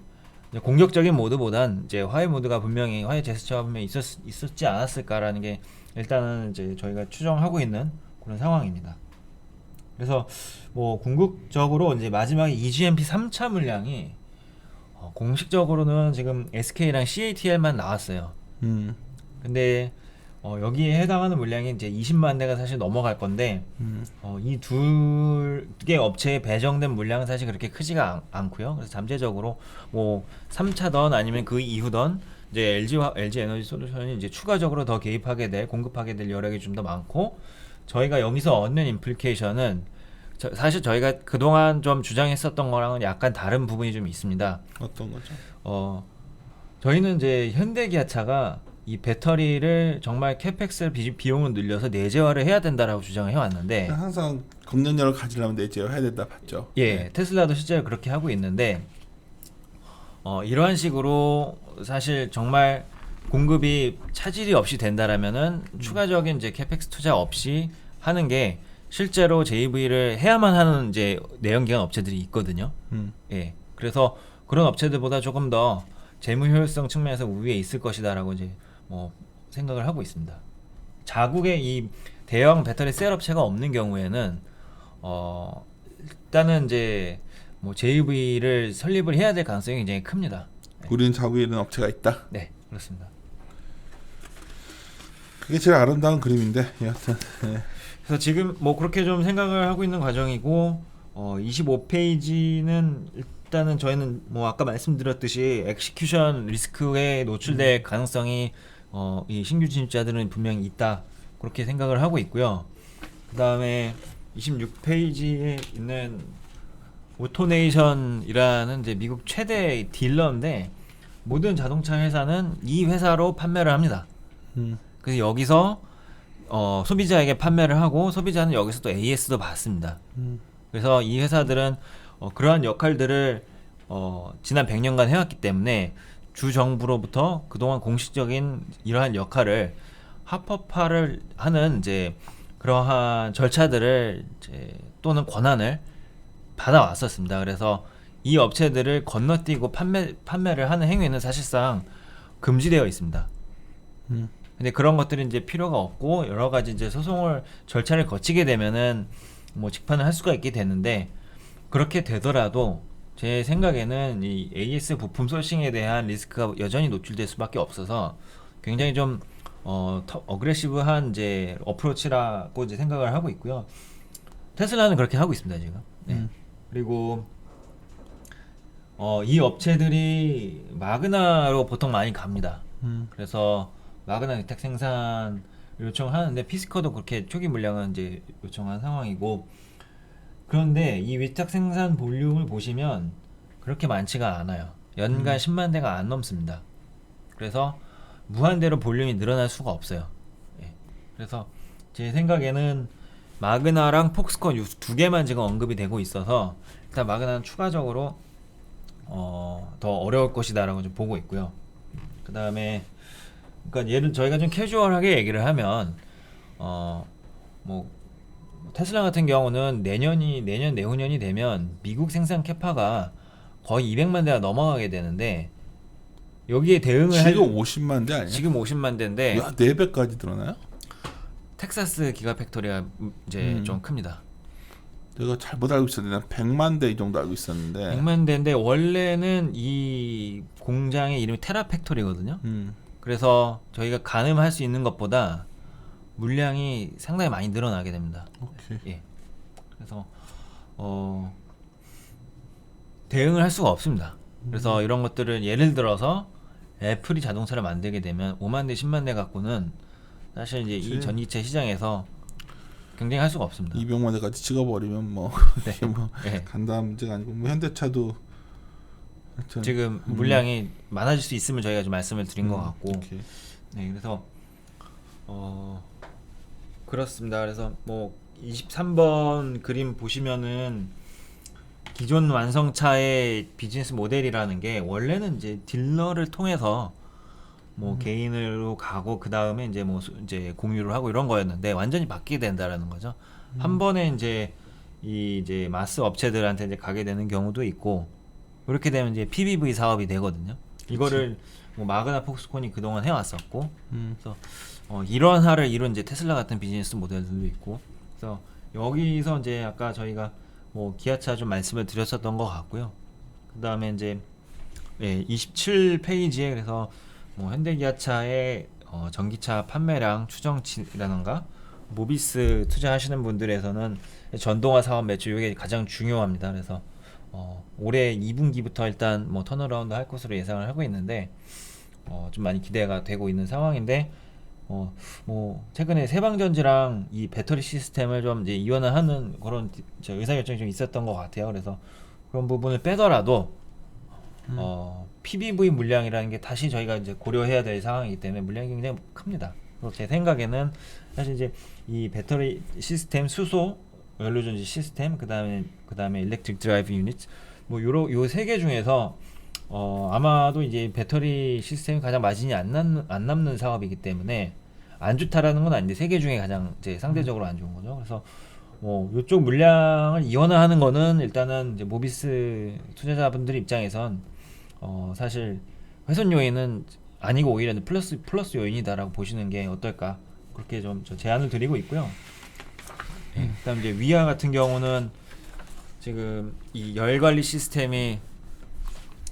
공격적인 모드보단 이제 화해 모드가 분명히 화해 제스처가 분명히 있었지 않았을까라는 게 일단은 이제 저희가 추정하고 있는 그런 상황입니다. 그래서 뭐 궁극적으로 이제 마지막에 EGMP 3차 물량이 공식적으로는 지금 SK랑 CATL만 나왔어요. 근데 여기에 해당하는 물량이 이제 20만 대가 사실 넘어갈 건데 이 두 개 업체에 배정된 물량은 사실 그렇게 크지가 않고요. 그래서 잠재적으로 뭐 3차던 아니면 그 이후던 이제 LG 에너지 솔루션이 이제 추가적으로 더 공급하게 될 여력이 좀 더 많고 저희가 여기서 얻는 임플리케이션은 사실 저희가 그동안 좀 주장했었던 거랑은 약간 다른 부분이 좀 있습니다. 어떤 거죠? 저희는 이제 현대기아차가 이 배터리를 정말 캐펙스 비용을 늘려서 내재화를 해야 된다라고 주장을 해왔는데 항상 검연료를 가지려면 내재화 해야 된다 봤죠. 예, 테슬라도 실제로 그렇게 하고 있는데 이러한 식으로 사실 정말 공급이 차질이 없이 된다라면은 추가적인 이제 캐펙스 투자 없이 하는 게 실제로 JV를 해야만 하는 이제 내연기관 업체들이 있거든요. 예, 그래서 그런 업체들보다 조금 더 재무 효율성 측면에서 우위에 있을 것이다라고 이제 뭐 생각을 하고 있습니다. 자국의 이 대형 배터리 셀 업체가 없는 경우에는 일단은 이제 뭐 JV를 설립을 해야 될 가능성이 굉장히 큽니다. 네. 우리는 자국에 있는 업체가 있다. 네, 그렇습니다. 그게 제일 아름다운 그림인데 여하튼. 네. 그래서 지금 뭐 그렇게 좀 생각을 하고 있는 과정이고 25페이지는 일단은 저희는 뭐 아까 말씀드렸듯이 엑시큐션 리스크에 노출될 가능성이 이 신규 진입자들은 분명히 있다 그렇게 생각을 하고 있고요. 그 다음에 26페이지에 있는 오토네이션이라는 이제 미국 최대 딜러인데 모든 자동차 회사는 이 회사로 판매를 합니다. 그래서 여기서 소비자에게 판매를 하고 소비자는 여기서 또 AS도 받습니다. 그래서 이 회사들은 그러한 역할들을 지난 100년간 해왔기 때문에 주 정부로부터 그동안 공식적인 이러한 역할을 합법화를 하는 이제 그러한 절차들을 이제 또는 권한을 받아왔었습니다. 그래서 이 업체들을 건너뛰고 판매를 하는 행위는 사실상 금지되어 있습니다. 근데 그런 것들이 이제 필요가 없고 여러 가지 이제 소송을 절차를 거치게 되면은 뭐 직판을 할 수가 있게 되는데 그렇게 되더라도 제 생각에는 이 AS 부품 소싱에 대한 리스크가 여전히 노출될 수밖에 없어서 굉장히 좀 어그레시브한 이제 어프로치라고 이제 생각을 하고 있고요. 테슬라는 그렇게 하고 있습니다 지금. 네. 그리고 이 업체들이 마그나로 보통 많이 갑니다. 그래서 마그나 위탁 생산 요청을 하는데 피스커도 그렇게 초기 물량은 이제 요청한 상황이고 그런데 이 위탁 생산 볼륨을 보시면 그렇게 많지가 않아요. 연간 10만 대가 안 넘습니다. 그래서 무한대로 볼륨이 늘어날 수가 없어요. 예. 그래서 제 생각에는 마그나랑 폭스콘 이 두 개만 지금 언급이 되고 있어서 일단 마그나는 추가적으로 더 어려울 것이다라고 좀 보고 있고요. 그 다음에 그러니까 예를 저희가 좀 캐주얼하게 얘기를 하면 뭐 테슬라 같은 경우는 내년 내후년이 되면 미국 생산 캐파가 거의 200만 대가 넘어가게 되는데 여기에 대응을 지금 50만 대 아니야? 지금 50만 대인데 야, 4배까지 늘어나요? 텍사스 기가팩토리가 이제 좀 큽니다. 내가 잘못 알고 있었는데 난 100만 대 이 정도 알고 있었는데 100만 대인데 원래는 이 공장의 이름이 테라팩토리거든요. 그래서 저희가 가늠할 수 있는 것보다 물량이 상당히 많이 늘어나게 됩니다. 오케이. 예. 그래서 대응을 할 수가 없습니다. 그래서 이런 것들을 예를 들어서 애플이 자동차를 만들게 되면 5만 대, 10만 대 갖고는 사실 이제 이 전기차 시장에서 경쟁할 수가 없습니다. 200만 대까지 찍어버리면 뭐 네. 이게 뭐 네. 간단한 문제가 아니고 뭐 현대차도 하여튼, 지금 물량이 많아질 수 있음을 저희가 좀 말씀을 드린 것 같고, 오케이. 네, 그래서 그렇습니다. 그래서 뭐 23번 그림 보시면은 기존 완성차의 비즈니스 모델이라는 게 원래는 이제 딜러를 통해서 뭐 개인으로 가고 그 다음에 이제 뭐 이제 공유를 하고 이런 거였는데 완전히 바뀌게 된다라는 거죠. 한 번에 이제 이제 마스 업체들한테 이제 가게 되는 경우도 있고 그렇게 되면 이제 PBV 사업이 되거든요. 이거를 뭐 마그나 폭스콘이 그동안 해왔었고, 그래서 일원화를 이룬 이제 테슬라 같은 비즈니스 모델들도 있고, 그래서 여기서 이제 아까 저희가 뭐 기아차 좀 말씀을 드렸었던 것 같고요. 그 다음에 이제 27페이지에 그래서 뭐 현대기아차의 전기차 판매량 추정치라던가 모비스 투자하시는 분들에서는 전동화 사업 매출 이게 가장 중요합니다. 그래서 올해 2분기부터 일단 뭐 턴어라운드 할 것으로 예상을 하고 있는데 좀 많이 기대가 되고 있는 상황인데 뭐 최근에 세방전지랑 이 배터리 시스템을 좀 이제 이원화하는 그런 의사결정이 좀 있었던 것 같아요. 그래서 그런 부분을 빼더라도 PBV 물량이라는 게 다시 저희가 이제 고려해야 될 상황이기 때문에 물량이 굉장히 큽니다. 그래서 제 생각에는 사실 이제 이 배터리 시스템, 수소, 연료전지 시스템, 그다음에 일렉트릭 드라이브 유닛, 뭐 요 세 개 중에서 아마도 이제 배터리 시스템이 가장 마진이 안 남는 사업이기 때문에 안 좋다라는 건 아닌데 세 개 중에 가장 이제 상대적으로 안 좋은 거죠. 그래서 이쪽 물량을 이원화하는 거는 일단은 이제 모비스 투자자분들 입장에선 사실 훼손 요인은 아니고 오히려 플러스 요인이다라고 보시는 게 어떨까 그렇게 좀 저 제안을 드리고 있고요. 그다음 이제 위아 같은 경우는 지금 이 열 관리 시스템이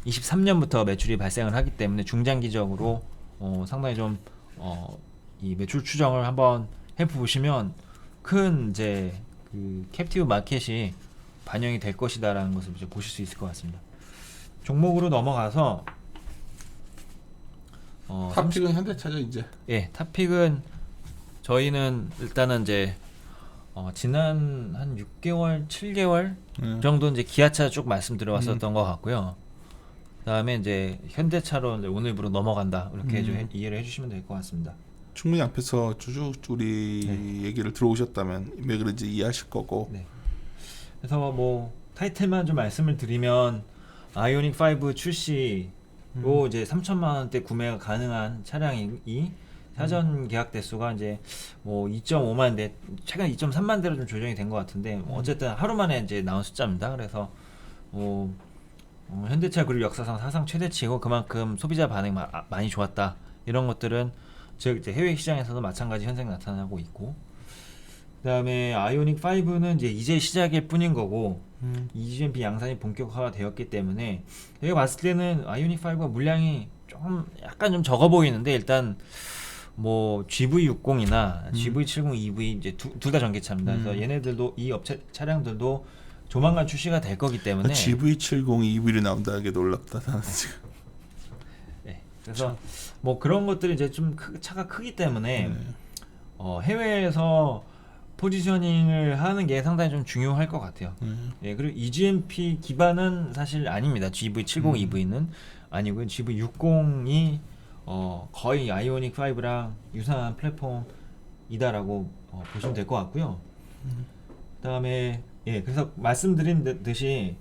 23년부터 매출이 발생을 하기 때문에 중장기적으로 상당히 좀 이 매출 추정을 한번 해보시면 큰 이제 그 캡티브 마켓이 반영이 될 것이다라는 것을 이제 보실 수 있을 것 같습니다. 종목으로 넘어가서 탑픽은 현대차죠 이제. 예, 탑픽은 저희는 일단은 이제 지난 한 6개월, 7개월 정도 이제 기아차 쭉 말씀드려왔었던 것 같고요. 그다음에 이제 현대차로 이제 오늘부로 넘어간다 이렇게 좀 이해를 해주시면 될 것 같습니다. 충분히 앞에서 쭉 우리 네. 얘기를 들어오셨다면 왜 그런지 이해하실 거고. 네. 그래서 뭐 타이틀만 좀 말씀을 드리면 아이오닉 5 출시로 이제 3천만 원대 구매가 가능한 차량이 사전 계약 대수가 이제 뭐 2.5만 대, 최근 2.3만 대로 좀 조정이 된 것 같은데 뭐 어쨌든 하루 만에 이제 나온 숫자입니다. 그래서 뭐 현대차 그룹 역사상 사상 최대치고 그만큼 소비자 반응 많이 좋았다. 이런 것들은 즉 이제 해외 시장에서도 마찬가지 현상이 나타나고 있고, 그다음에 아이오닉 5는 이제 시작일 뿐인 거고 EGMP 양산이 본격화가 되었기 때문에 제가 봤을 때는 아이오닉 5가 물량이 좀 약간 좀 적어 보이는데, 일단 뭐 GV60이나 GV70 EV 이제 둘 다 전기차입니다. 그래서 얘네들도 이 업체 차량들도 조만간 출시가 될 거기 때문에 GV70 EV로 나온다는 게 놀랍다. 나는 지금. 네, 그래서 뭐 그런 것들이 이제 좀 차가 크기 때문에 해외에서 포지셔닝을 하는 게 상당히 좀 중요할 것 같아요. 예, 그리고 EGMP 기반은 사실 아닙니다. GV70 EV는 아니고요. GV60이 거의 아이오닉 5랑 유사한 플랫폼이다라고 보시면 될 것 같고요. 그다음에 예, 그래서 말씀드린 듯이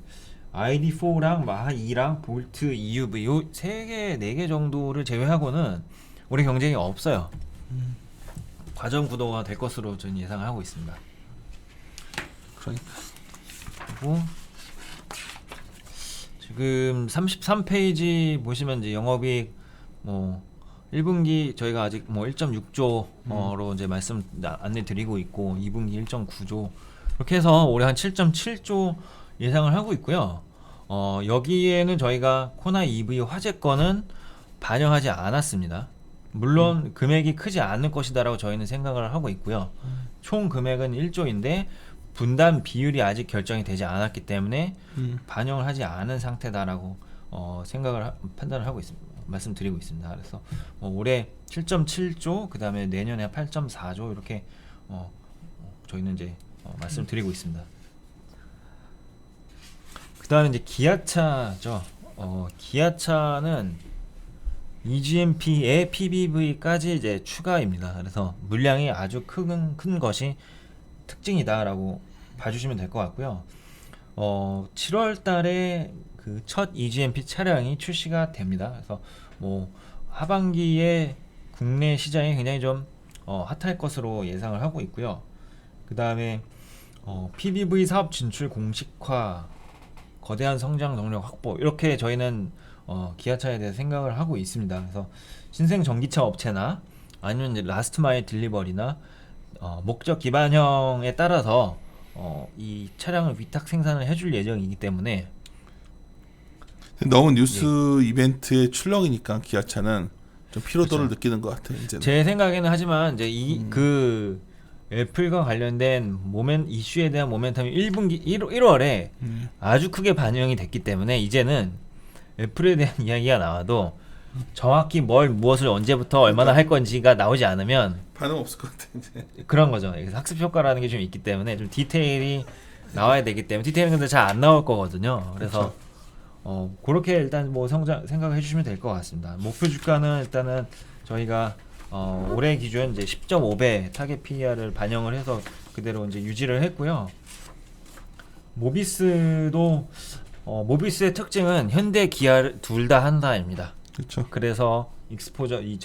ID4랑 마하2랑 볼트 EUV 요 3개, 4개 정도를 제외하고는 우리 경쟁이 없어요. 과점 구도가 될 것으로 저는 예상을 하고 있습니다. 그러니까 그리고 지금 33페이지 보시면 이제 영업이익 뭐 1분기 저희가 아직 뭐 1.6조로 이제 말씀 안내 드리고 있고 2분기 1.9조 이렇게 해서 올해 한 7.7조 예상을 하고 있고요. 여기에는 저희가 코나 EV 화재권은 반영하지 않았습니다. 물론 금액이 크지 않을 것이다라고 저희는 생각을 하고 있고요. 총 금액은 1조인데 분담 비율이 아직 결정이 되지 않았기 때문에 반영을 하지 않은 상태다라고 판단을 하고 있습니다. 말씀드리고 있습니다. 그래서 올해 7.7조, 그 다음에 내년에 8.4조 이렇게 저희는 이제 말씀드리고 있습니다. 그 다음에 이제 기아차죠. 기아차는 EGMP에 PBV까지 이제 추가입니다. 그래서 물량이 아주 큰 것이 특징이다라고 봐주시면 될 것 같고요. 7월 달에 그 첫 EGMP 차량이 출시가 됩니다. 그래서 뭐 하반기에 국내 시장이 굉장히 좀 핫할 것으로 예상을 하고 있고요. 그 다음에 PBV 사업 진출 공식화, 거대한 성장 동력 확보, 이렇게 저희는 기아차에 대해 생각을 하고 있습니다. 그래서 신생 전기차 업체나 아니면 이제 라스트 마일 딜리버리나 목적 기반형에 따라서 이 차량을 위탁 생산을 해줄 예정이기 때문에 너무 뉴스 이벤트의 출렁이니까 기아차는 좀 피로도를 그렇죠. 느끼는 것 같아요. 이제는. 제 생각에는 하지만 이제 그 애플과 관련된 이슈에 대한 모멘텀이 1월에 아주 크게 반영이 됐기 때문에 이제는 애플에 대한 이야기가 나와도 정확히 무엇을 언제부터 얼마나 할 건지가 나오지 않으면 반응 없을 것 같아 이제. 그런 거죠. 학습 효과라는 게 좀 있기 때문에 좀 디테일이 나와야 되기 때문에, 디테일은 근데 잘 안 나올 거거든요. 그래서 그렇게 일단 뭐 생각해 주시면 될 것 같습니다. 목표 주가는 일단은 저희가 올해 기준 이제 10.5배 타겟 PER을 반영을 해서 그대로 이제 유지를 했고요. 모비스도 모비스의 특징은 현대 기아를 둘 다 한다입니다. 그렇죠. 그래서 익스포저 이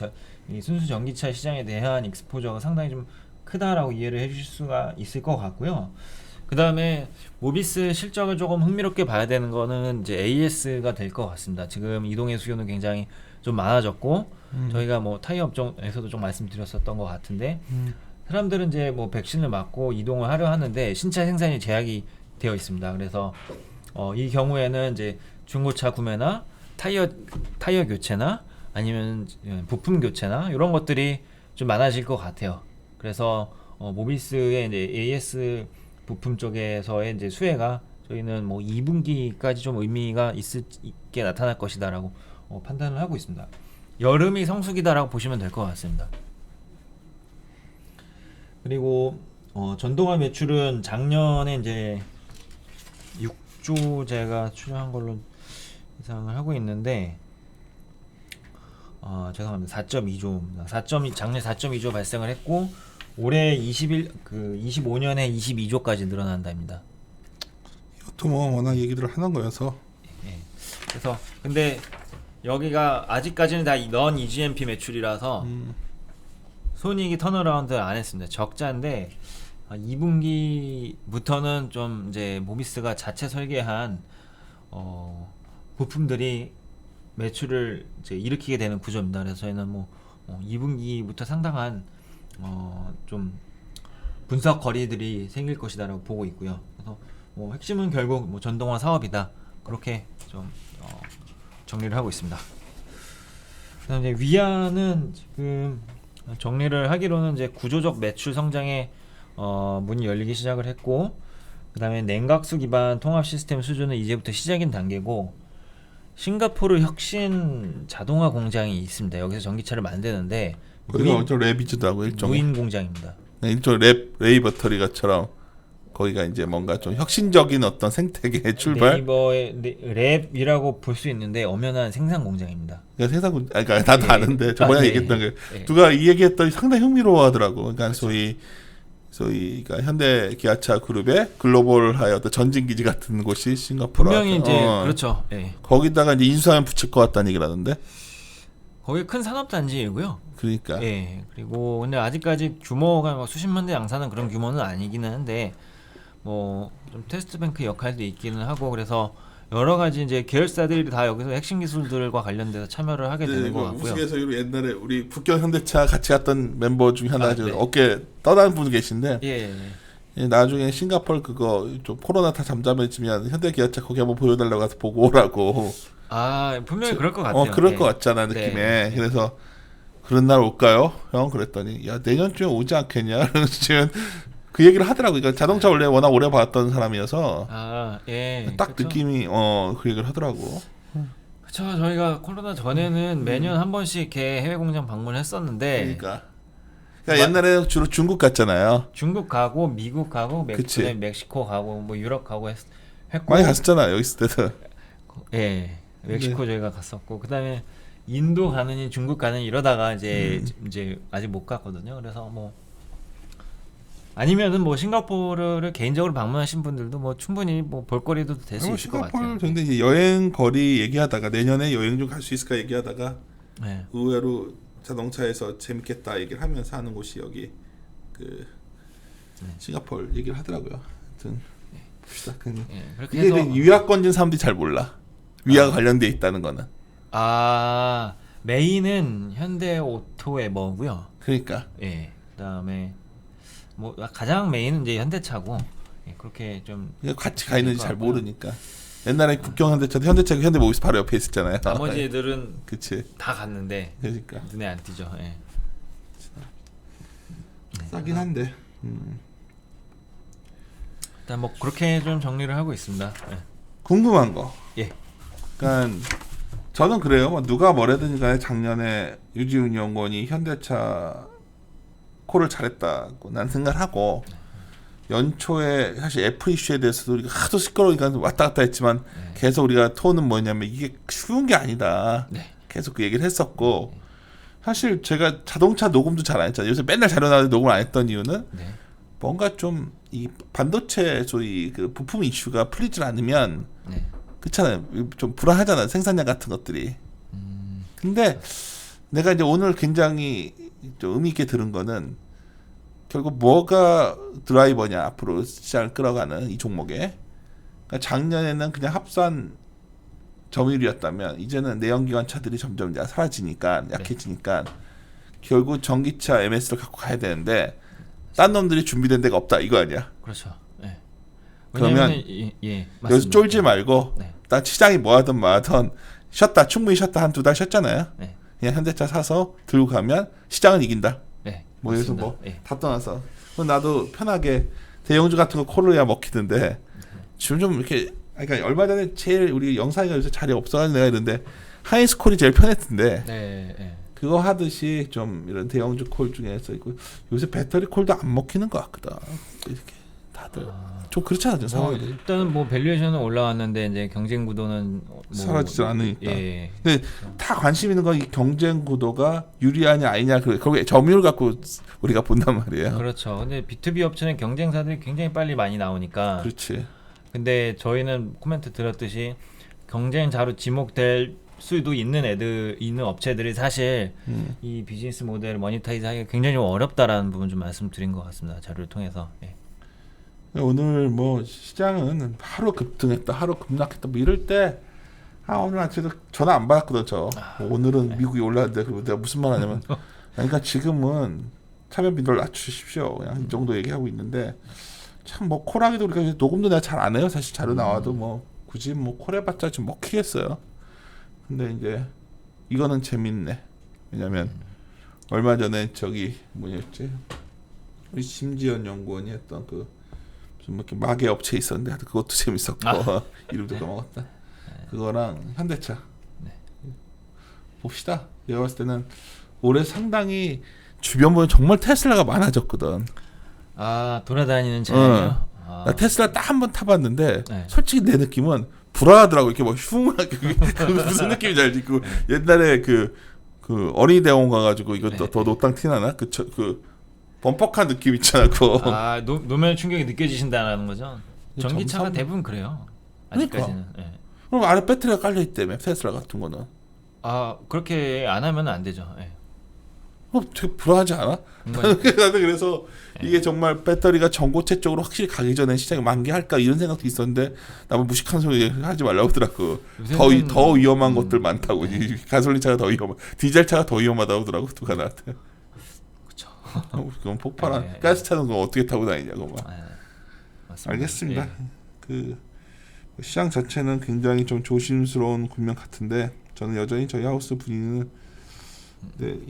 순수 전기차 시장에 대한 익스포저가 상당히 좀 크다라고 이해를 해주실 수가 있을 것 같고요. 그 다음에 모비스 실적을 조금 흥미롭게 봐야 되는 거는 이제 AS가 될 것 같습니다. 지금 이동의 수요는 굉장히 좀 많아졌고 저희가 뭐 타이어 업종에서도 좀 말씀드렸었던 것 같은데 사람들은 이제 뭐 백신을 맞고 이동을 하려 하는데 신차 생산이 제약이 되어 있습니다. 그래서 이 경우에는 이제 중고차 구매나 타이어 교체나 아니면 부품 교체나 이런 것들이 좀 많아질 것 같아요. 그래서 모비스의 이제 AS 부품 쪽에서의 이제 수혜가 저희는 뭐 2분기까지 좀 의미가 있게 나타날 것이다라고 판단을 하고 있습니다. 여름이 성수기다라고 보시면 될 것 같습니다. 그리고 전동화 매출은 작년에 이제 6조 제가 추정한 걸로 예상을 하고 있는데 죄송합니다. 4.2조. 작년 4.2조 발생을 했고 올해 25년에 22조까지 늘어난답니다. 이것도 뭐 워낙 얘기들을 하는 거여서 예. 그래서 근데 여기가 아직까지는 다 넌 EGMP 매출이라서 손익이 턴어라운드 안 했습니다. 적자인데 2분기부터는 좀 이제 모비스가 자체 설계한 부품들이 매출을 이제 일으키게 되는 구조입니다. 그래서 저희는 뭐 2분기부터 상당한 좀 분석 거리들이 생길 것이다라고 보고 있고요. 그래서 뭐 핵심은 결국 뭐 전동화 사업이다. 그렇게 좀 정리를 하고 있습니다. 그다음에 이제 위안은 지금 정리를 하기로는 이제 구조적 매출 성장에 문이 열리기 시작을 했고, 그다음에 냉각수 기반 통합 시스템 수주는 이제부터 시작인 단계고, 싱가포르 혁신 자동화 공장이 있습니다. 여기서 전기차를 만드는데 거기가 완전 랩이지도 하고 일종의 무인 공장입니다. 일종 레이 버터리가처럼 거기가 이제 뭔가 좀 혁신적인 어떤 생태계의 출발. 네이버의 랩이라고 볼 수 있는데 엄연한 생산 공장입니다. 그러니까 그러니까 나도 아는데 저번에 네. 얘기했던 게 네. 누가 이 얘기했더니 상당히 흥미로워하더라고. 그러니까 소위 그러니까 현대 기아차 그룹의 글로벌하여 어떤 전진 기지 같은 곳이 싱가포르. 분명히 이제 그렇죠. 예. 거기다가 이제 인수하면 붙일 것 같다는 얘기를 하던데. 거기 큰 산업 단지이고요. 그러니까. 예. 그리고 근데 아직까지 규모가 막 수십만 대 양산은 그런 규모는 아니기는 한데 뭐 좀 테스트 뱅크 역할도 있기는 하고, 그래서 여러 가지 이제 계열사들이 다 여기서 핵심 기술들과 관련돼서 참여를 하게 되는 것 같고요. 우스갯소리로 옛날에 우리 북경 현대차 같이 갔던 멤버 중에 하나 네. 어깨 떠난 분 계신데 예. 나중에 싱가포르 그거 좀 코로나 다 잠잠해지면 현대 기아차 거기 한번 보여달라고 가서 보고 오라고. 분명히 그럴 것 같아요. 그럴 예. 것 같잖아 느낌에. 네. 그래서 그런 날 올까요? 형 그랬더니 야 내년쯤에 오지 않겠냐? 지금 그 얘기를 하더라고. 그러니까 자동차 원래 워낙 오래 봤던 사람이어서 예. 딱 그쵸? 느낌이 그 얘기를 하더라고. 그쵸. 저희가 코로나 전에는 매년 한 번씩 이렇게 해외 공장 방문했었는데 그러니까 옛날에 주로 중국 갔잖아요. 중국 가고 미국 가고 그치. 멕시코 가고 뭐 유럽 가고 했고 많이 갔었잖아 여기 있을 때도. 예. 멕시코 저희가 갔었고, 그다음에 인도 가느니 중국 가느니 이러다가 이제 아직 못 갔거든요. 그래서 뭐 아니면은 뭐 싱가포르를 개인적으로 방문하신 분들도 뭐 충분히 뭐 볼거리도 될 수 있을 것 같아요. 싱가포르 근데 이제 여행 거리 얘기하다가 내년에 여행 좀 갈 수 있을까 얘기하다가 네. 의외로 자동차에서 재밌겠다 얘기를 하면서 하는 곳이 여기 그 싱가포르 얘기를 하더라고요. 하여튼 봅시다. 예, 그렇게 이게 해서 위아건진 사람들이 잘 몰라. 위아가 관련돼 있다는 거는. 메인은 현대 오토의 뭐고요. 그러니까 예. 그다음에 뭐 가장 메인은 이제 현대차고, 예, 그렇게 좀 같이 가 있는지 잘 같고요. 모르니까. 옛날에 북경 현대차도 현대 모비스 바로 옆에 있었잖아요. 나머지 애들은 그치. 다 갔는데 그러니까 눈에 안 띄죠. 예. 싸긴 한데. 일단 뭐 그렇게 좀 정리를 하고 있습니다. 예. 궁금한 거. 예. 그러니까 저는 그래요. 뭐 누가 뭐래든 간에 작년에 유지훈 연구원이 현대차 콜을 잘했다고 난 생각을 하고, 연초에 사실 애플 이슈에 대해서도 우리가 하도 시끄러우니까 왔다 갔다 했지만 계속 우리가 톤은 뭐냐면 이게 쉬운 게 아니다. 네. 계속 그 얘기를 했었고, 사실 제가 자동차 녹음도 잘 안 했잖아요. 요새 맨날 자료 나오는데 녹음을 안 했던 이유는 네. 뭔가 좀 이 반도체 소위 그 부품 이슈가 풀리질 않으면 네. 그렇잖아요. 좀 불안하잖아요. 생산량 같은 것들이. 근데 내가 이제 오늘 굉장히 좀 의미 있게 들은 거는 결국 뭐가 드라이버냐 앞으로 시장을 끌어가는 이 종목에. 그러니까 작년에는 그냥 합산 점유율이었다면 이제는 내연기관 차들이 점점 이제 사라지니까 약해지니까 결국 전기차 MS를 갖고 가야 되는데 딴 놈들이 준비된 데가 없다 이거 아니야. 그렇죠. 예. 그러면 예, 여기서 맞습니다. 쫄지 말고 네. 난 시장이 뭐하든 뭐하든 충분히 쉬었다 한 2달 쉬었잖아요. 네. 그냥 현대차 사서 들고 가면 시장은 이긴다. 네. 뭐 여기서 맞습니다. 뭐 예. 다 떠나서 그럼 나도 편하게 대형주 같은 거 코로야 먹히던데 지금 좀 이렇게, 그러니까 얼마 전에 제일 우리 영상이가 요새 자리 없어가지고 내가 이런데 하이스 콜이 제일 편했던데 네. 예. 그거 하듯이 좀 이런 대형주 콜 중에서 있고 요새 배터리 콜도 안 먹히는 것 같거든. 이렇게 다들 좀 그렇잖아요 상황이. 일단은 뭐 밸류에이션은 올라왔는데 이제 경쟁 구도는 뭐 사라지지 않으니까. 예. 근데 다 관심 있는 건 이 경쟁 구도가 유리하냐 아니냐 거기에 점유율 갖고 우리가 본단 말이에요. 그렇죠. 근데 B2B 업체는 경쟁사들이 굉장히 빨리 많이 나오니까. 그렇지. 근데 저희는 코멘트 들었듯이 경쟁자로 지목될 수도 있는 있는 업체들이 사실 이 비즈니스 모델 모니타이즈하기가 굉장히 좀 어렵다라는 부분 좀 말씀드린 것 같습니다. 자료를 통해서. 예. 오늘 뭐 시장은 하루 급등했다, 하루 급락했다 뭐 이럴 때 오늘 아침에도 전화 안 받았거든 저. 오늘은 미국이 올랐는데 그리고 내가 무슨 말 하냐면 그러니까 지금은 참여 빈도를 낮추십시오. 그냥 이 정도 얘기하고 있는데 참 뭐 콜하기도 우리가 녹음도 내가 잘 안 해요. 사실 자료 나와도 뭐 굳이 뭐 콜해봤자 좀 먹히겠어요. 근데 이제 이거는 재밌네. 왜냐면 얼마 전에 저기 뭐였지? 우리 심지연 연구원이 했던 그 좀 이렇게 마개 업체 있었는데 하여튼 그것도 재밌었고 이름도 까먹었다. 그거랑 현대차 봅시다. 내가 봤을 때는 올해 상당히 주변 보면 정말 테슬라가 많아졌거든. 돌아다니는 차량이요? 나 테슬라 딱 한 번 타봤는데 네. 솔직히 내 느낌은 불안하더라고. 이렇게 막 흉하게 그게 무슨 느낌인지 알지? 그 옛날에 그 어린이 대원 가가지고 이것도 더 노땅 티나나? 그 범퍼카 느낌 있잖아. 그거. 노면 충격이 느껴지신다는 거죠? 전기차가 대부분 그래요. 아직까지는. 그러니까. 예. 그럼 아래 배터리가 깔려 있다며 테슬라 같은 거는. 그렇게 안 하면 안 되죠. 예. 되게 불안하지 않아? 나는 그래서 이게 정말 배터리가 전고체 쪽으로 확실히 가기 전에 시장이 만개할까 이런 생각도 있었는데 나만 무식한 소리 하지 말라고 하더라고. 더 위험한 것들 많다고. 가솔린 차가 더 위험한, 디젤 차가 더 위험하다고 하더라고 누가 나한테. 그렇죠. 그건 폭발한 가스 차는 거 어떻게 타고 다니냐고 막. 맞습니다. 알겠습니다. 예. 그 시장 자체는 굉장히 좀 조심스러운 국면 같은데 저는 여전히 저희 하우스 분위기는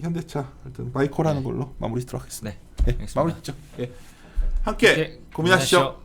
현대차 일단 바이콜하는 걸로 마무리 하도록 하겠습니다. 네. 알겠습니다. 마무리 짓죠. 함께 고민하시죠.